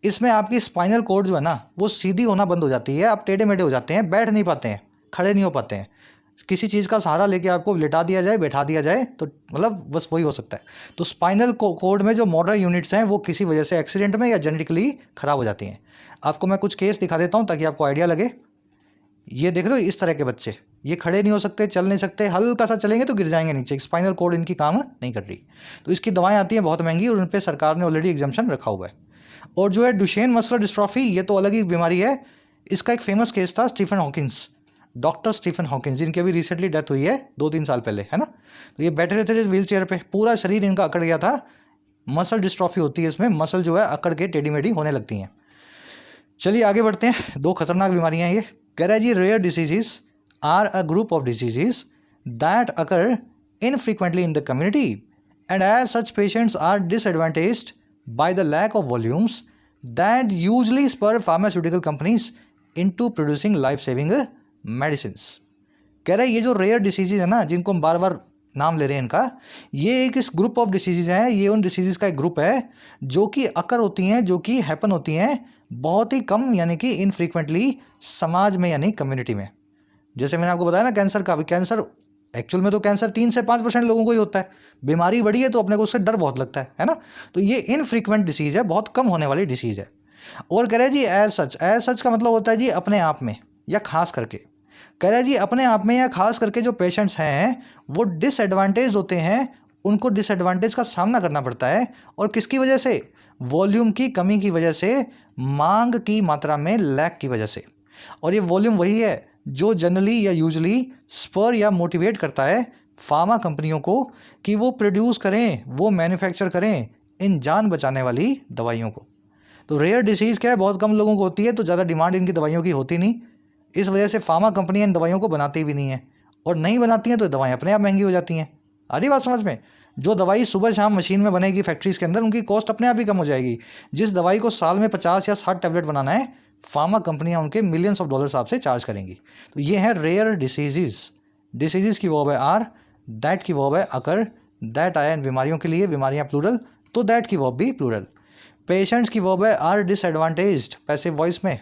इसमें आपकी स्पाइनल कोड जो है ना वो सीधी होना बंद हो जाती है, आप टेढ़े मेढ़े हो जाते हैं, बैठ नहीं पाते हैं, खड़े नहीं हो पाते हैं। किसी चीज़ का सहारा लेके आपको लिटा दिया जाए, बैठा दिया जाए तो मतलब बस वही हो सकता है। तो स्पाइनल कोड में जो मोटर यूनिट्स हैं वो किसी वजह से एक्सीडेंट में या जेनेटिकली ख़राब हो जाती हैं। आपको मैं कुछ केस दिखा देता हूँ ताकि आपको आइडिया लगे। ये देख रहे हो, इस तरह के बच्चे, ये खड़े नहीं हो सकते, चल नहीं सकते, हल्का सा चलेंगे तो गिर जाएंगे नीचे, स्पाइनल कोड इनकी काम नहीं कर रही। तो इसकी दवाएं आती हैं बहुत महंगी, और उन पर सरकार ने ऑलरेडी एग्जाम्पशन रखा हुआ है। और जो है डुशेन मस्कुलर डिस्ट्रॉफी, ये तो अलग ही बीमारी है। इसका एक फेमस केस था Stephen Hawkins, doctor Stephen Hawkins, जिनकी अभी रिसेंटली डेथ हुई है 2-3 साल पहले, है ना। तो ये बैठे रहते थे व्हील चेयर पर, पूरा शरीर इनका अकड़ गया था। मसल डिस्ट्रॉफी होती है इसमें, मसल जो है अकड़ के टेढ़ी मेढ़ी होने लगती हैं। चलिए आगे बढ़ते हैं। 2 खतरनाक बीमारियां ये। कह रहा है जी rare diseases are a group of diseases that occur infrequently in the community, and as such patients are disadvantaged by the lack of volumes that usually spur pharmaceutical companies into producing life saving medicines. कह रहा है ये जो rare diseases है ना, जिनको हम बार बार नाम ले रहे हैं इनका, ये एक इस ग्रुप ऑफ डिसीजेज हैं, ये उन डिसीजेज का एक ग्रुप है जो कि अकर होती हैं, जो कि हैपन होती हैं बहुत ही कम, यानी कि इनफ्रीक्वेंटली समाज में, यानी कम्युनिटी में। जैसे मैंने आपको बताया ना कैंसर का, भी कैंसर एक्चुअल में तो कैंसर 3 से 5% लोगों को ही होता है, बीमारी बड़ी है तो अपने को उससे डर बहुत लगता है ना। तो ये इनफ्रीक्वेंट डिसीज़ है, बहुत कम होने वाली डिसीज़ है। और कह रहे हैं जी एज सच का मतलब होता है जी अपने आप में या खास करके। कह रहे हैं जी अपने आप में या खास करके जो पेशेंट्स हैं वो डिसएडवांटेज होते हैं, उनको डिसएडवांटेज का सामना करना पड़ता है। और किसकी वजह से? वॉल्यूम की कमी की वजह से, मांग की मात्रा में लैक की वजह से। और ये वॉल्यूम वही है जो जनरली या यूजुअली स्पर या मोटिवेट करता है फार्मा कंपनियों को कि वो प्रोड्यूस करें, वो मैन्युफैक्चर करें इन जान बचाने वाली दवाइयों को। तो रेयर डिसीज़ क्या है, बहुत कम लोगों को होती है, तो ज़्यादा डिमांड इनकी दवाइयों की होती नहीं। इस वजह से फार्मा कंपनियां इन दवाइयों को बनाती भी नहीं है, और नहीं बनाती हैं तो दवाएं अपने आप महंगी हो जाती हैं। आधी बात समझ में? जो दवाई सुबह शाम मशीन में बनेगी फैक्ट्रीज़ के अंदर, उनकी कॉस्ट अपने आप ही कम हो जाएगी। जिस दवाई को साल में 50 या 60 टैबलेट बनाना है, फार्मा कंपनियां उनके मिलियंस ऑफ डॉलर्स आपसे चार्ज करेंगी। तो ये है रेयर डिसीजेज की वर्ब है आर, दैट की वर्ब है अकर, दैट आया इन बीमारियों के लिए, बीमारियां प्लूरल, तो दैट की वर्ब भी प्लूरल। पेशेंट्स की वर्ब है आर डिसएडवांटेज्ड, पैसिव वॉइस में।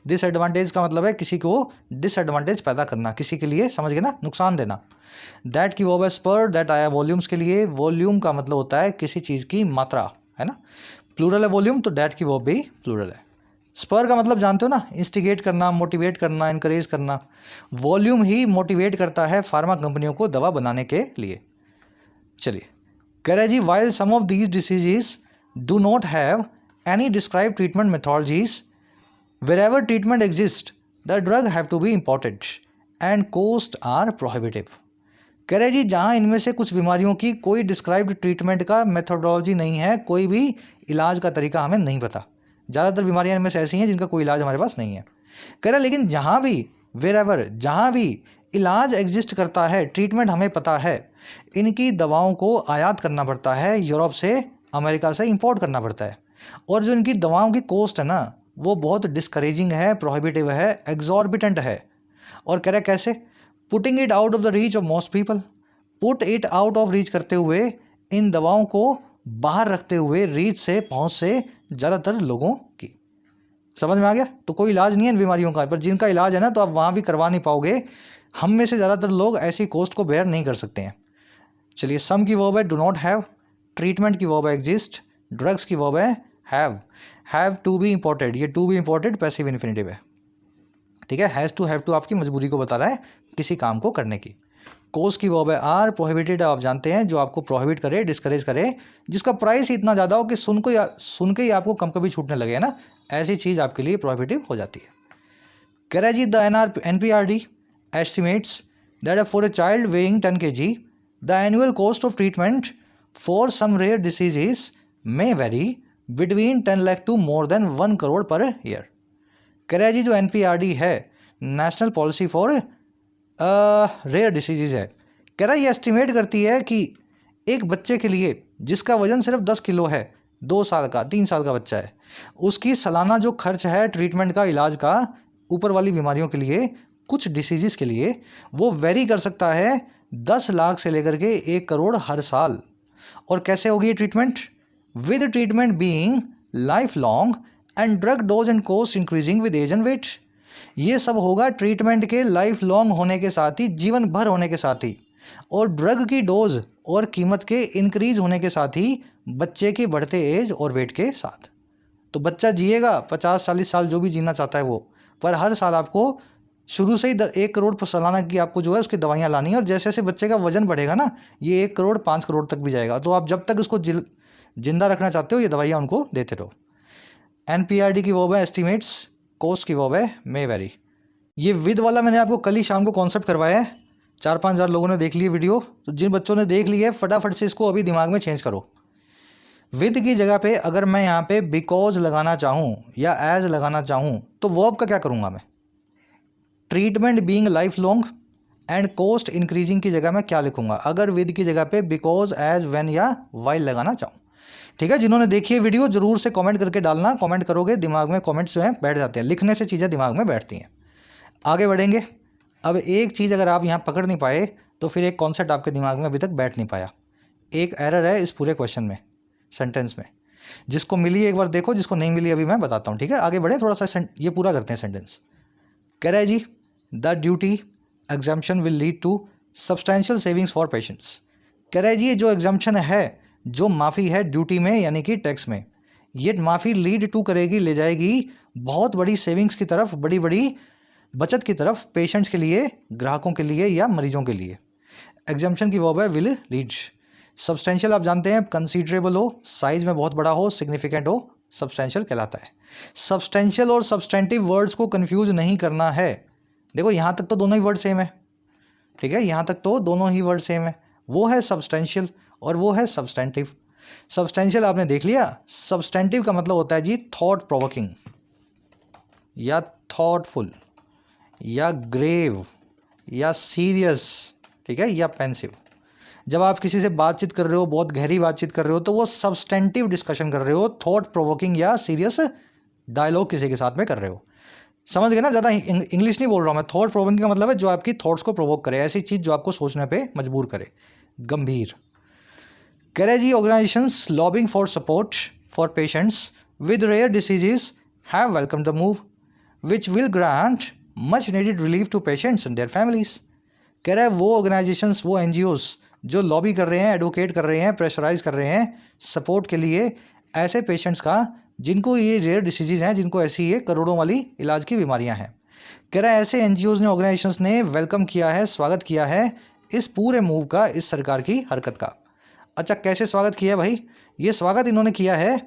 डिसएडवांटेज का मतलब है किसी को डिसएडवांटेज पैदा करना, किसी के लिए, समझ गए ना, नुकसान देना। दैट की वर्ब है स्पर, दैट आया वॉल्यूम्स के लिए। वॉल्यूम का मतलब होता है किसी चीज़ की मात्रा, है ना। प्लूरल है वॉल्यूम, तो दैट की वर्ब भी प्लूरल है। स्पर का मतलब जानते हो ना, इंस्टिगेट करना, मोटिवेट करना, इनकरेज करना। वॉल्यूम ही मोटिवेट करता है फार्मा कंपनियों को दवा बनाने के लिए। चलिए, कह रहे जी while some of these diseases do not have any describe treatment methodologies, wherever treatment exists the drug have to be imported and cost are prohibitive। कह रहे जी जहाँ इनमें से कुछ बीमारियों की कोई डिस्क्राइब्ड ट्रीटमेंट का मेथोडोलॉजी नहीं है, कोई भी इलाज का तरीका हमें नहीं पता। ज़्यादातर बीमारियाँ इनमें से ऐसी हैं जिनका कोई इलाज हमारे पास नहीं है। कह रहे लेकिन जहाँ भी, वेरेवर, जहाँ भी इलाज एग्जिस्ट करता है, ट्रीटमेंट हमें पता है, इनकी दवाओं को आयात करना पड़ता है, यूरोप से, अमेरिका से इंपोर्ट करना पड़ता है। और जो इनकी दवाओं की कॉस्ट है ना, वो बहुत डिस्करेजिंग है, प्रोहिबिटिव है, एग्जॉर्बिटेंट है। और कह रहे कैसे? Putting it out of the reach of most people, put it out of reach करते हुए, इन दवाओं को बाहर रखते हुए, रीच से, पहुंच से ज़्यादातर लोगों की। समझ में आ गया? तो कोई इलाज नहीं है इन बीमारियों का, पर जिनका इलाज है ना, तो आप वहाँ भी करवा नहीं पाओगे। हम में से ज़्यादातर लोग ऐसी कॉस्ट को बेयर नहीं कर सकते हैं। चलिए, सम की वर्ब है डू नॉट हैव, ट्रीटमेंट की वर्ब है एग्जिस्ट, ड्रग्स की वर्ब है हैव टू बी इंपॉर्टेड। ये to be imported passive infinitive है, ठीक है। हैज़ टू, हैव टू आपकी मजबूरी को बता रहा है किसी काम को करने की। कोस की वर्ब है आर, प्रोहिबिटेड आप जानते हैं, जो आपको प्रोहिबिट करे, डिस्करेज करे, जिसका प्राइस इतना ज़्यादा हो कि सुन के ही आपको कम कभी छूटने लगे, है ना, ऐसी चीज़ आपके लिए प्रोहिबिटिव हो जाती है। कह रहा है जी the NPRD estimates that for a child weighing 10 kg the annual cost of treatment for some rare diseases may vary between 10 lakh to more than 1 crore per year. कह रहा है जी जो NPRD है, national policy for rare diseases है, कह रहा है ये एस्टिमेट करती है कि एक बच्चे के लिए जिसका वजन सिर्फ 10 किलो है, 2 साल का, 3 साल का बच्चा है, उसकी सालाना जो खर्च है ट्रीटमेंट का, इलाज का, ऊपर वाली बीमारियों के लिए, कुछ डिसीजेस के लिए, वो वेरी कर सकता है 10 लाख से लेकर के 1 करोड़ हर साल। और कैसे होगी ये treatment? with treatment being lifelong and drug dose and cost increasing with age and weight। ये सब होगा ट्रीटमेंट के लाइफ लॉन्ग होने के साथ ही, जीवन भर होने के साथ ही, और ड्रग की डोज और कीमत के इंक्रीज होने के साथ ही, बच्चे के बढ़ते एज और वेट के साथ। तो बच्चा जिएगा 50-40 साल, जो भी जीना चाहता है वो, पर हर साल आपको शुरू से ही 1 करोड़ सालाना की आपको जो है उसकी दवाइयाँ लानी है। और जैसे जैसे बच्चे का वजन बढ़ेगा ना, ये 1 करोड़ 5 करोड़ तक भी जाएगा। तो आप जब तक उसको जिंदा रखना चाहते हो, ये दवाइयाँ उनको देते रहो। NPRD की वर्ब है एस्टिमेट्स, कोस्ट की वर्ब है मे वेरी। ये विद वाला मैंने आपको कल ही शाम को कॉन्सेप्ट करवाया है, 4-5 हज़ार लोगों ने देख ली वीडियो। तो जिन बच्चों ने देख ली है, फटाफट से इसको अभी दिमाग में चेंज करो। विद की जगह पे अगर मैं यहाँ पे बिकॉज लगाना चाहूँ या एज लगाना चाहूँ, तो वर्ब का क्या करूँगा मैं? Treatment being life long, and cost increasing की जगह मैं क्या लिखूंगा अगर विद की जगह पे बिकॉज, एज, व्हेन या वाइल लगाना चाहूँ। ठीक है, जिन्होंने देखी है वीडियो जरूर से कमेंट करके डालना, कमेंट करोगे दिमाग में कमेंट्स जो हैं बैठ जाते हैं, लिखने से चीज़ें दिमाग में बैठती हैं। आगे बढ़ेंगे। अब एक चीज़ अगर आप यहाँ पकड़ नहीं पाए तो फिर एक कॉन्सेप्ट आपके दिमाग में अभी तक बैठ नहीं पाया। एक एरर है इस पूरे क्वेश्चन में, सेंटेंस में। जिसको मिली एक बार देखो, जिसको नहीं मिली अभी मैं बताता हूँ। ठीक है, आगे बढ़े, थोड़ा सा ये पूरा करते हैं सेंटेंस। कह रहा है जी, the duty exemption will lead to substantial savings for patients. कह रहा है जी, ये जो एग्जाम्पशन है, जो माफ़ी है ड्यूटी में यानी कि टैक्स में, ये माफ़ी लीड टू करेगी, ले जाएगी बहुत बड़ी सेविंग्स की तरफ, बड़ी बड़ी बचत की तरफ, पेशेंट्स के लिए, ग्राहकों के लिए या मरीजों के लिए। एग्जाम्पशन की वर्ब है विल लीड। सब्सटेंशियल आप जानते हैं कंसीडरेबल हो, साइज में बहुत बड़ा हो, सिग्निफिकेंट हो, सब्सटेंशियल कहलाता है। सब्सटेंशियल और सब्सटेंटिव वर्ड्स को कंफ्यूज नहीं करना है। देखो यहाँ तक तो दोनों ही वर्ड सेम है। ठीक है, यहाँ तक तो दोनों ही वर्ड सेम है। वो है सब्सटेंशियल और वो है सब्सटेंटिव। सब्सटेंशियल आपने देख लिया। सब्सटेंटिव का मतलब होता है जी थॉट प्रोवोकिंग या थॉटफुल या ग्रेव या सीरियस, ठीक है, या पेंसिव। जब आप किसी से बातचीत कर रहे हो, बहुत गहरी बातचीत कर रहे हो, तो वो सब्सटेंटिव डिस्कशन कर रहे हो, थॉट प्रोवोकिंग या सीरियस डायलॉग किसी के साथ में कर रहे हो। समझ गए ना, ज़्यादा इंग्लिश नहीं बोल रहा हूँ मैं। थॉट प्रोवोकिंग का मतलब है जो आपकी थॉट्स को प्रोवोक करे, ऐसी चीज़ जो आपको सोचने पे मजबूर करे, गंभीर। कह रहे जी, organisations lobbying for support for patients with rare diseases have welcome the move which will grant much needed relief to patients and their families. कह रहा है वो ऑर्गेनाइजेशंस, वो एनजीओज जो लॉबी कर रहे हैं, एडवोकेट कर रहे हैं, प्रेशराइज कर रहे हैं सपोर्ट के लिए ऐसे पेशेंट्स का जिनको ये रेयर डिसीजेज हैं, जिनको ऐसी ये करोड़ों वाली इलाज की बीमारियां हैं। कह रहा है ऐसे एनजीओज ने, ऑर्गेनाइजेशंस ने वेलकम किया है, स्वागत किया है इस पूरे मूव का, इस सरकार की हरकत का। अच्छा, कैसे स्वागत किया भाई? ये स्वागत इन्होंने किया है,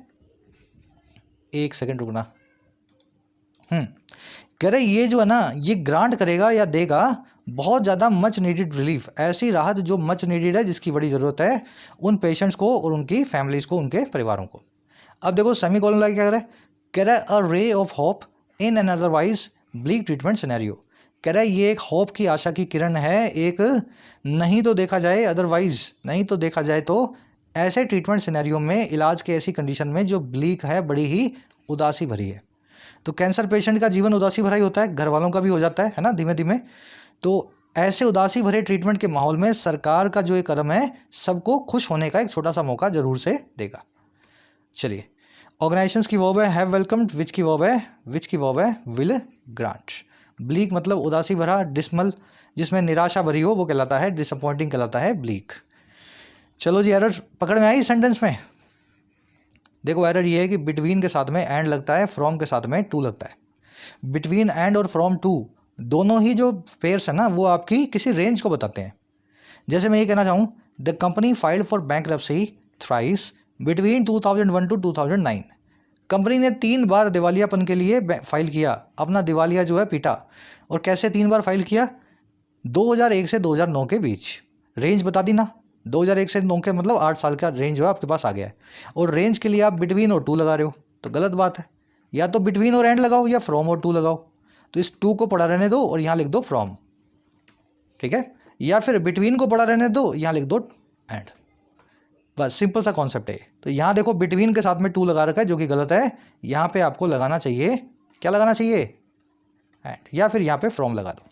एक सेकेंड रुकना। कह रहे ये जो है ना, ये ग्रांट करेगा या देगा बहुत ज़्यादा मच नीडेड रिलीफ, ऐसी राहत जो मच नीडेड है, जिसकी बड़ी ज़रूरत है उन पेशेंट्स को और उनकी फैमिलीज़ को, उनके परिवारों को। अब देखो सेमीकोलन लगा क्या कह रहा है? कह रहा है a ray of hope in an otherwise bleak treatment scenario. कह रहा है ये एक होप की, आशा की किरण है, एक नहीं तो देखा जाए, अदरवाइज नहीं तो देखा जाए तो ऐसे ट्रीटमेंट सिनेरियो में, इलाज के ऐसी कंडीशन में जो ब्लीक है, बड़ी ही उदासी भरी है। तो कैंसर पेशेंट का जीवन उदासी भरा ही होता है, घर वालों का भी हो जाता है ना, धीमे धीमे। तो ऐसे उदासी भरे ट्रीटमेंट के माहौल में सरकार का जो एक कदम है, सबको खुश होने का एक छोटा सा मौका जरूर से देगा। चलिए, ऑर्गेनाइजेशंस की वर्ब है हैव वेलकम्ड, विच की वर्ब है विल ग्रांट। ब्लीक मतलब उदासी भरा, डिसमल जिसमें निराशा भरी हो वो कहलाता है डिसअपॉइंटिंग, कहलाता है ब्लीक। चलो जी, एरर पकड़ में आई सेंटेंस में? देखो एरर ये है कि बिटवीन के साथ में एंड लगता है, फ्रॉम के साथ में टू लगता है। बिटवीन एंड और फ्रॉम टू दोनों ही जो पेयर्स है ना, वो आपकी किसी रेंज को बताते हैं। जैसे मैं ये कहना चाहूँ, the company filed for bankruptcy thrice between 2001 to 2009। Company ने 3 बार दिवालियापन के लिए फाइल किया, अपना दिवालिया जो है पीटा। और कैसे 3 बार फाइल किया? 2001 से 2009 के बीच। रेंज बता दी ना, 2001 से 9 के मतलब 8 साल का रेंज जो है आपके पास आ गया है। और रेंज के लिए आप बिटवीन और टू लगा रहे हो, तो गलत बात है। या तो बिटवीन और एंड लगाओ या फ्रॉम और टू लगाओ। तो इस टू को पढ़ा रहने दो और यहाँ लिख दो फ्रॉम, ठीक है। या फिर बिटवीन को पढ़ा रहने दो, यहाँ लिख दो एंड। बस सिंपल सा कॉन्सेप्ट है। तो यहाँ देखो बिटवीन के साथ में टू लगा रखा है, जो कि गलत है। यहाँ पे आपको लगाना चाहिए, क्या लगाना चाहिए? एंड, या फिर यहाँ पे फ्रॉम लगा दो।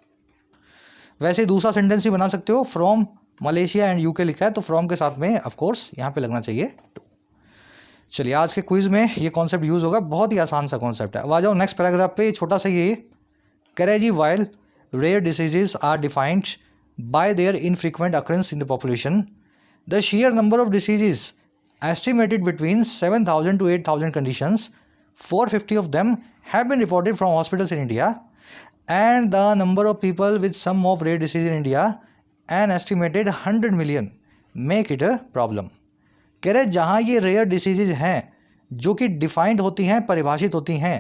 वैसे दूसरा सेंटेंस भी बना सकते हो, फ्रॉम मलेशिया एंड यूके लिखा है, तो फ्रॉम के साथ में ऑफकोर्स यहाँ पे लगना चाहिए टू। चलिए, आज के क्विज में ये कॉन्सेप्ट यूज़ होगा, बहुत ही आसान सा कॉन्सेप्ट है। अब आ जाओ नेक्स्ट पैराग्राफ पे, छोटा सा ये कह रहा है जी, while rare diseases are defined by their infrequent occurrence in the population, the sheer number of diseases estimated between 7,000 to 8,000 conditions, 450 of them have been reported from hospitals in India, and the number of people with some of rare disease in India, an estimated 100 million, make it a problem. कह रहे जहाँ ये rare diseases हैं जो कि defined होती हैं, परिभाषित होती हैं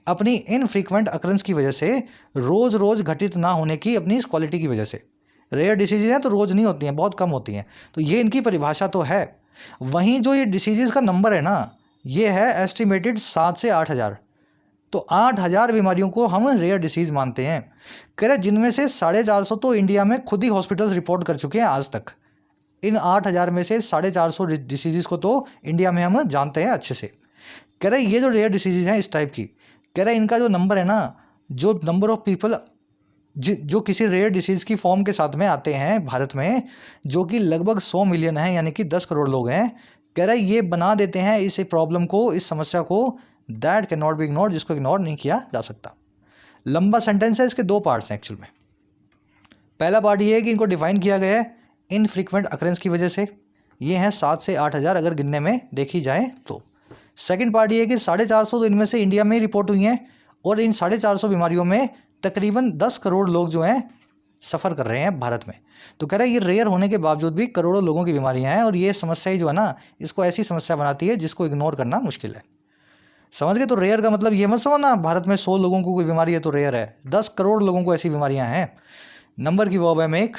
अपनी इनफ्रीक्वेंट अकरेंस की वजह से, रोज़ रोज़ घटित ना होने की अपनी इस क्वालिटी की वजह से। रेयर डिसीजेज हैं तो रोज़ नहीं होती हैं, बहुत कम होती हैं, तो ये इनकी परिभाषा तो है। वहीं जो ये डिसीजेज का नंबर है ना, ये है एस्टिमेटेड 7 से 8 हज़ार। तो 8,000 बीमारियों को हम रेयर डिसीज़ मानते हैं। कह रहे जिनमें से 450 तो इंडिया में खुद ही हॉस्पिटल्स रिपोर्ट कर चुके हैं आज तक। इन 8,000 में से 450 डिसीज़ को तो इंडिया में हम जानते हैं अच्छे से। कह रहे ये जो रेयर डिसीज़ हैं इस टाइप की, कह रहे इनका जो नंबर है ना, जो नंबर ऑफ पीपल जो किसी रेयर डिसीज़ की फॉर्म के साथ में आते हैं भारत में, जो कि लगभग 100 मिलियन है, यानी कि 10 करोड़ लोग हैं। कह रहे ये बना देते हैं इस प्रॉब्लम को, इस समस्या को, that can not be ignored, जिसको इग्नोर नहीं किया जा सकता। लंबा सेंटेंस है, इसके 2 पार्ट्स हैं एक्चुअल में। पहला पार्ट ये है कि इनको डिफाइन किया गया है इनफ्रीक्वेंट अकरेंस की वजह से, ये हैं 7 से 8,000 अगर गिनने में देखी जाए तो। सेकंड पार्ट ये है कि 450 तो इनमें से इंडिया में रिपोर्ट हुई हैं, और इन 450 बीमारियों में तकरीबन 10 करोड़ लोग जो हैं सफ़र कर रहे हैं भारत में। तो कह रहे हैं ये रेयर होने के बावजूद भी करोड़ों लोगों की बीमारियां हैं, और ये समस्या जो है ना, इसको ऐसी समस्या बनाती है जिसको इग्नोर करना मुश्किल है। समझ गए? तो रेयर का मतलब ये मत समझना भारत में 100 लोगों को कोई बीमारी है तो रेयर है। 10 करोड़ लोगों को ऐसी बीमारियां हैं। नंबर की वर्ब है मेक,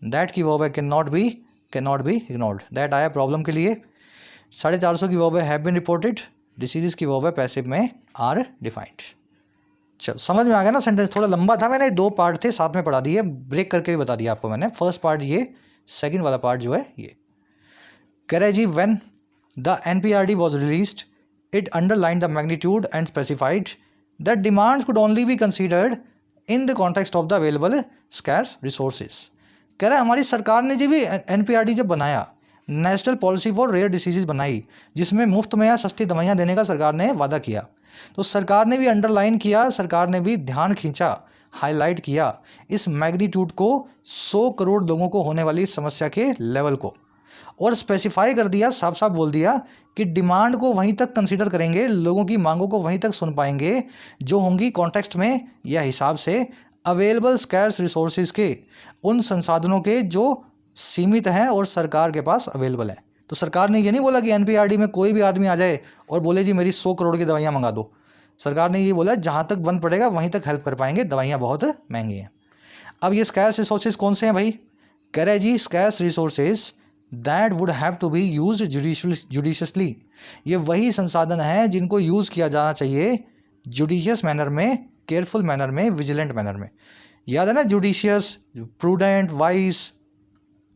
दैट की वर्ब है can not be ignored, that आया प्रॉब्लम के लिए। 450 की वर्ब है हैव बीन रिपोर्टेड, डिसीज़ की वर्ब है पैसिव में आर डिफाइंड। चलो समझ में आ गया ना सेंटेंस? थोड़ा लंबा था, मैंने 2 पार्ट थे साथ में पढ़ा दिए, ब्रेक करके भी बता दिया आपको मैंने। फर्स्ट पार्ट ये, सेकंड वाला पार्ट जो है ये। कह रहे जी when the NPRD was released it underlined the magnitude and specified that demands could only be considered in the context of the available scarce resources। कह रहा है हमारी सरकार ने जी भी NPRD जब बनाया, national policy for rare diseases बनाई, जिसमें मुफ्त में या सस्ती दवाइयाँ देने का सरकार ने वादा किया, तो सरकार ने भी अंडरलाइन किया, सरकार ने भी ध्यान खींचा, हाईलाइट किया इस मैग्नीट्यूड को, 100 करोड़ लोगों को होने वाली समस्या के लेवल को, और स्पेसिफाई कर दिया, साफ साफ बोल दिया कि डिमांड को वहीं तक कंसीडर करेंगे, लोगों की मांगों को वहीं तक सुन पाएंगे जो होंगी कॉन्टेक्स्ट में या हिसाब से अवेलेबल स्कैर्स रिसोर्सेज के, उन संसाधनों के जो सीमित हैं और सरकार के पास अवेलेबल है। तो सरकार ने ये नहीं बोला कि NPRD में कोई भी आदमी आ जाए और बोले जी मेरी 100 करोड़ की दवाइयाँ मंगा दो। सरकार ने ये बोला जहाँ तक बंद पड़ेगा वहीं तक हेल्प कर पाएंगे, दवाइयाँ बहुत महंगी हैं। अब ये स्कैर्स रिसोर्सेज कौन से हैं भाई? कह रहे जी scarce resources that would have to be use judiciously, ये वही संसाधन हैं जिनको यूज़ किया जाना चाहिए जुडिशियस मैनर में, केयरफुल मैनर में, विजिलेंट मैनर में। याद है ना, जुडिशियस, प्रूडेंट, वाइस,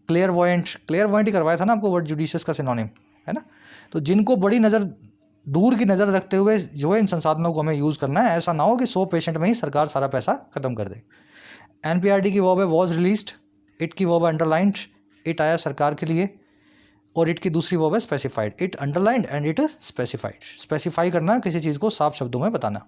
क्लियरवॉयंट ही करवाया था ना आपको वर्ड जुडिशियस का सिनोनिम, है ना। तो जिनको बड़ी नज़र, दूर की नज़र रखते हुए जो है इन संसाधनों को हमें यूज़ करना है। ऐसा ना हो कि 100 पेशेंट में ही सरकार सारा पैसा ख़त्म कर दे। NPRD की वर्ब है वॉज रिलीज्ड, इट की वर्ब है अंडरलाइंड, इट आया सरकार के लिए, और इट की दूसरी वर्ब है specified, it underlined and it specified. Specify करना, किसी चीज़ को साफ शब्दों में बताना।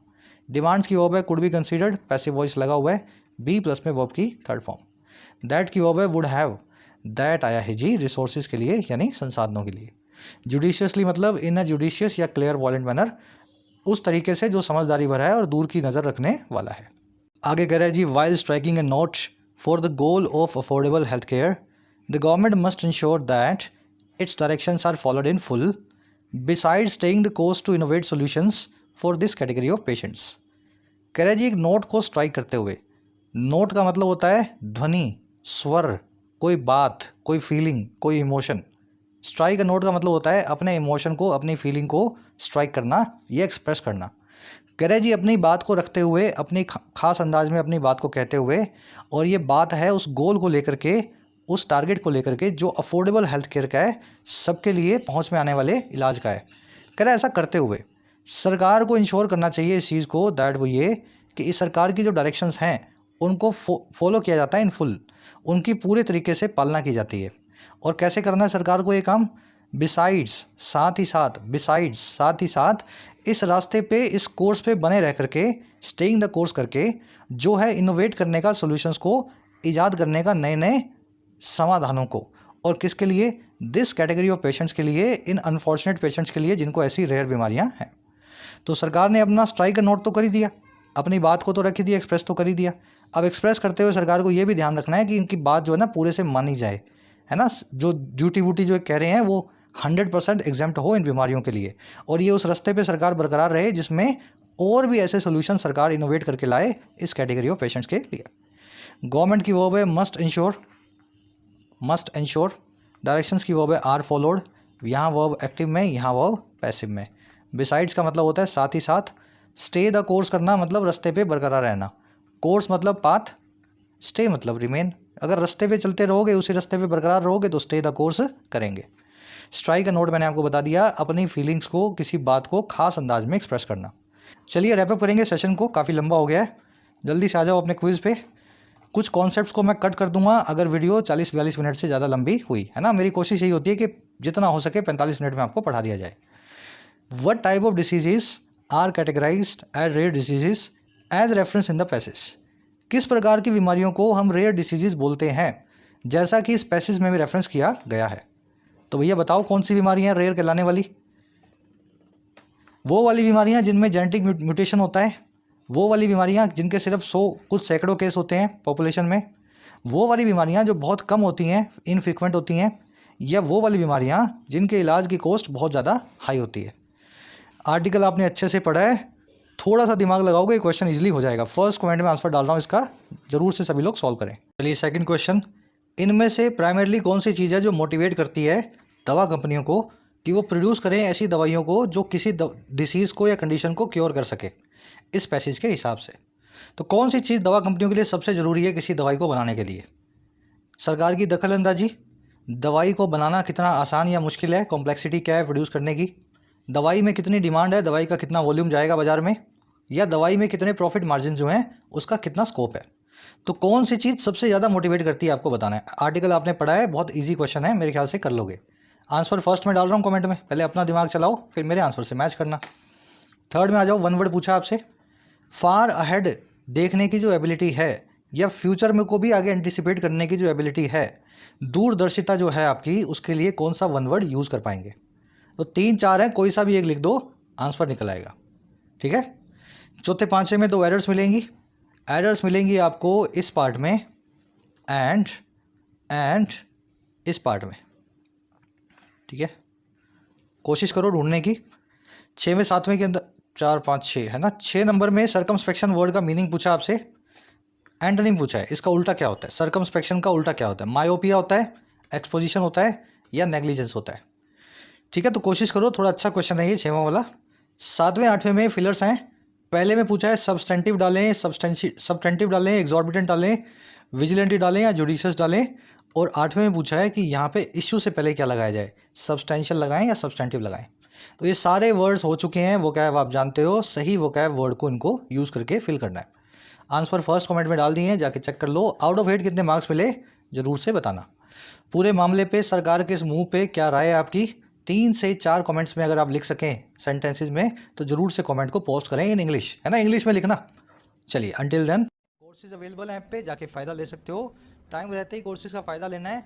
डिमांड्स की वर्ब है could be considered, passive voice लगा हुआ है, बी प्लस में वर्ब की थर्ड फॉर्म। दैट की वर्ब है वुड हैव, दैट आया है जी रिसोर्सेज के लिए यानी संसाधनों के लिए। जुडिशियसली मतलब इन अ जुडिशियस या क्लियर वॉलेंट मैनर, उस तरीके से जो समझदारी भरा है और दूर की नज़र रखने वाला है। आगे कह रहा है जी while striking a note for the goal of affordable health care, the government must ensure that its directions are followed in full, besides staying the course to innovate solutions for this category of patients। कह रहे जी एक note को strike करते हुए, note का मतलब होता है ध्वनि, स्वर, कोई बात, कोई फीलिंग, कोई इमोशन। स्ट्राइक अ नोट का मतलब होता है अपने इमोशन को, अपनी फीलिंग को स्ट्राइक करना, ये एक्सप्रेस करना। कह रहे जी अपनी बात को रखते हुए, अपनी खास अंदाज में अपनी बात को कहते हुए, और ये बात है उस गोल को लेकर के, उस टारगेट को लेकर के जो अफोर्डेबल हेल्थ केयर का है, सबके लिए पहुंच में आने वाले इलाज का है। कह रहा है ऐसा करते हुए सरकार को इंश्योर करना चाहिए इस चीज़ को, दैट वो ये कि इस सरकार की जो डायरेक्शंस हैं उनको फॉलो किया जाता है इन फुल, उनकी पूरे तरीके से पालना की जाती है। और कैसे करना है सरकार को ये काम? बिसाइड्स, साथ ही साथ, बिसाइड्स साथ ही साथ, इस रास्ते पे, इस कोर्स पे बने रह करके, स्टेइंग द कोर्स करके, जो है इनोवेट करने का, सॉल्यूशंस को ईजाद करने का, नए नए समाधानों को। और किसके लिए? दिस कैटेगरी ऑफ पेशेंट्स के लिए, इन अनफॉर्चुनेट पेशेंट्स के लिए जिनको ऐसी रेयर बीमारियां हैं। तो सरकार ने अपना स्ट्राइक का नोट तो कर ही दिया, अपनी बात को तो रख ही दिया, एक्सप्रेस तो कर ही दिया। अब एक्सप्रेस करते हुए सरकार को ये भी ध्यान रखना है कि इनकी बात जो है ना पूरे से मानी जाए, है ना। जो ड्यूटी वूटी जो कह रहे हैं वो 100% एग्जेम्प्ट हो इन बीमारियों के लिए, और ये उस रास्ते पे सरकार बरकरार रहे जिसमें और भी ऐसे सोल्यूशन सरकार इनोवेट करके लाए इस कैटेगरी ऑफ पेशेंट्स के लिए। गवर्नमेंट की वर्ब है मस्ट इंश्योर, डायरेक्शंस की वर्ब है आर फॉलोड, यहाँ वर्ब एक्टिव में, यहाँ वर्ब पैसिव में। बिसाइड्स का मतलब होता है साथ ही साथ, स्टे द कोर्स करना मतलब रास्ते पे बरकरार रहना, कोर्स मतलब पाथ, स्टे मतलब रिमेन। अगर रास्ते पे चलते रहोगे, उसी रास्ते पे बरकरार रहोगे तो स्टे द कोर्स करेंगे। स्ट्राइक का नोट मैंने आपको बता दिया, अपनी फीलिंग्स को, किसी बात को खास अंदाज में एक्सप्रेस करना। चलिए रैपअप करेंगे सेशन को, काफ़ी लंबा हो गया है। जल्दी से आ जाओ अपने क्विज़ पे। कुछ कॉन्सेप्ट्स को मैं कट कर दूंगा अगर वीडियो 40-42 मिनट से ज़्यादा लंबी हुई है ना। मेरी कोशिश यही होती है कि जितना हो सके 45 मिनट में आपको पढ़ा दिया जाए। What type of diseases are categorized as rare diseases as reference in the passage? किस प्रकार की बीमारियों को हम रेयर डिसीजेज बोलते हैं जैसा कि इस पैसेज में भी रेफरेंस किया गया है। तो भैया बताओ कौन सी बीमारियां रेयर कहलाने वाली? वो वाली बीमारियां जिनमें जेनेटिक म्यूटेशन होता है, वो वाली बीमारियां जिनके सिर्फ 100 कुछ सैकड़ों केस होते हैं पॉपुलेशन में, वो वाली बीमारियां जो बहुत कम होती हैं, इनफ्रीक्वेंट होती हैं, या वो वाली बीमारियां जिनके इलाज की कॉस्ट बहुत ज़्यादा हाई होती है। आर्टिकल आपने अच्छे से पढ़ा है, थोड़ा सा दिमाग लगाओगे क्वेश्चन इजीली हो जाएगा। फर्स्ट कमेंट में आंसर डाल रहा हूँ इसका, जरूर से सभी लोग सॉल्व करें। चलिए सेकंड क्वेश्चन, इनमें से प्राइमरीली कौन सी चीज़ है जो मोटिवेट करती है दवा कंपनियों को कि वो प्रोड्यूस करें ऐसी दवाइयों को जो किसी डिसीज़ को या कंडीशन को क्योर कर सके इस पैसेज के हिसाब से। तो कौन सी चीज़ दवा कंपनियों के लिए सबसे ज़रूरी है किसी दवाई को बनाने के लिए? सरकार की दखल अंदाजी, दवाई को बनाना कितना आसान या मुश्किल है, कॉम्प्लेक्सिटी क्या है प्रोड्यूस करने की, दवाई में कितनी डिमांड है, दवाई का कितना वॉल्यूम जाएगा बाजार में, या दवाई में कितने प्रॉफिट मार्जिन जो हैं उसका कितना स्कोप है। तो कौन सी चीज़ सबसे ज़्यादा मोटिवेट करती है आपको बताना है। आर्टिकल आपने पढ़ा है, बहुत इजी क्वेश्चन है, मेरे ख्याल से कर लोगे। आंसर फर्स्ट में डाल रहा हूँ कमेंट में, पहले अपना दिमाग चलाओ फिर मेरे आंसर से मैच करना। थर्ड में आ जाओ, वन वर्ड पूछा आपसे, फार अहेड देखने की जो एबिलिटी है या फ्यूचर में को भी आगे एंटिसिपेट करने की जो एबिलिटी है, दूरदर्शिता जो है आपकी, उसके लिए कौन सा वन वर्ड यूज़ कर पाएंगे? तो 3-4 हैं, कोई सा भी एक लिख दो, आंसर निकल आएगा। ठीक है। चौथे पांचवे में 2 एरर्स मिलेंगी। एरर्स मिलेंगी आपको इस पार्ट में एंड इस पार्ट में। ठीक है, कोशिश करो ढूंढने की। 6वें 7वें के अंदर 4 5 6 है ना। 6 नंबर में सर्कमस्पेक्शन वर्ड का मीनिंग पूछा आपसे, एंटोनिम पूछा है, इसका उल्टा क्या होता है? सर्कमस्पेक्शन का उल्टा क्या होता है? मायोपिया होता है, एक्सपोजिशन होता है, या नेग्लिजेंस होता है? ठीक है, तो कोशिश करो, थोड़ा अच्छा क्वेश्चन है ये 6वां वाला। 7वें 8वें में फिलर्स हैं। पहले में पूछा है सब्सटेंटिव डालें, सब्सटेंटिव डालें, एग्जॉर्बिटेंट डालें, विजिलेंटी डालें या जुडिशियस डालें। और 8वें में पूछा है कि यहाँ पे इश्यू से पहले क्या लगाया जाए, सब्सटेंशियल लगाएं या सब्सटेंटिव लगाएं। तो ये सारे वर्ड्स हो चुके हैं, वो क्या है आप जानते हो, सही वो क्या है वर्ड को इनको यूज़ करके फिल करना है। आंसर फर्स्ट कमेंट में डाल दिए हैं, जाके चेक कर लो। आउट ऑफ 8 कितने मार्क्स मिले जरूर से बताना। पूरे मामले पे सरकार के इस मुंह पे क्या राय है आपकी? 3 से 4 कमेंट्स में अगर आप लिख सकें सेंटेंसेस में तो जरूर से कमेंट को पोस्ट करें इन इंग्लिश, है ना, इंग्लिश में लिखना। चलिए अंटिल देन, कोर्सेज अवेलेबल हैं ऐप पे, जाके फ़ायदा ले सकते हो। टाइम रहते ही कोर्सेज का फ़ायदा लेना है।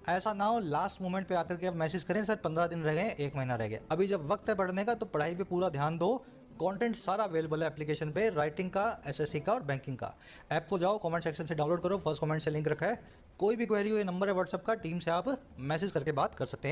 ऐसा ना हो लास्ट मोमेंट पे आकर के आप मैसेज करें सर 15 दिन रह गए, 1 महीना रह गया। अभी जब वक्त है पढ़ने का तो पढ़ाई पे पूरा ध्यान दो। कंटेंट सारा अवेलेबल है एप्लीकेशन पे, राइटिंग का, एसएससी का और बैंकिंग का। ऐप को जाओ, कमेंट सेक्शन से डाउनलोड करो, फर्स्ट कमेंट से लिंक रखा है। कोई भी क्वेरी हो, ये नंबर है व्हाट्सएप का, टीम से आप मैसेज करके बात कर सकते हैं।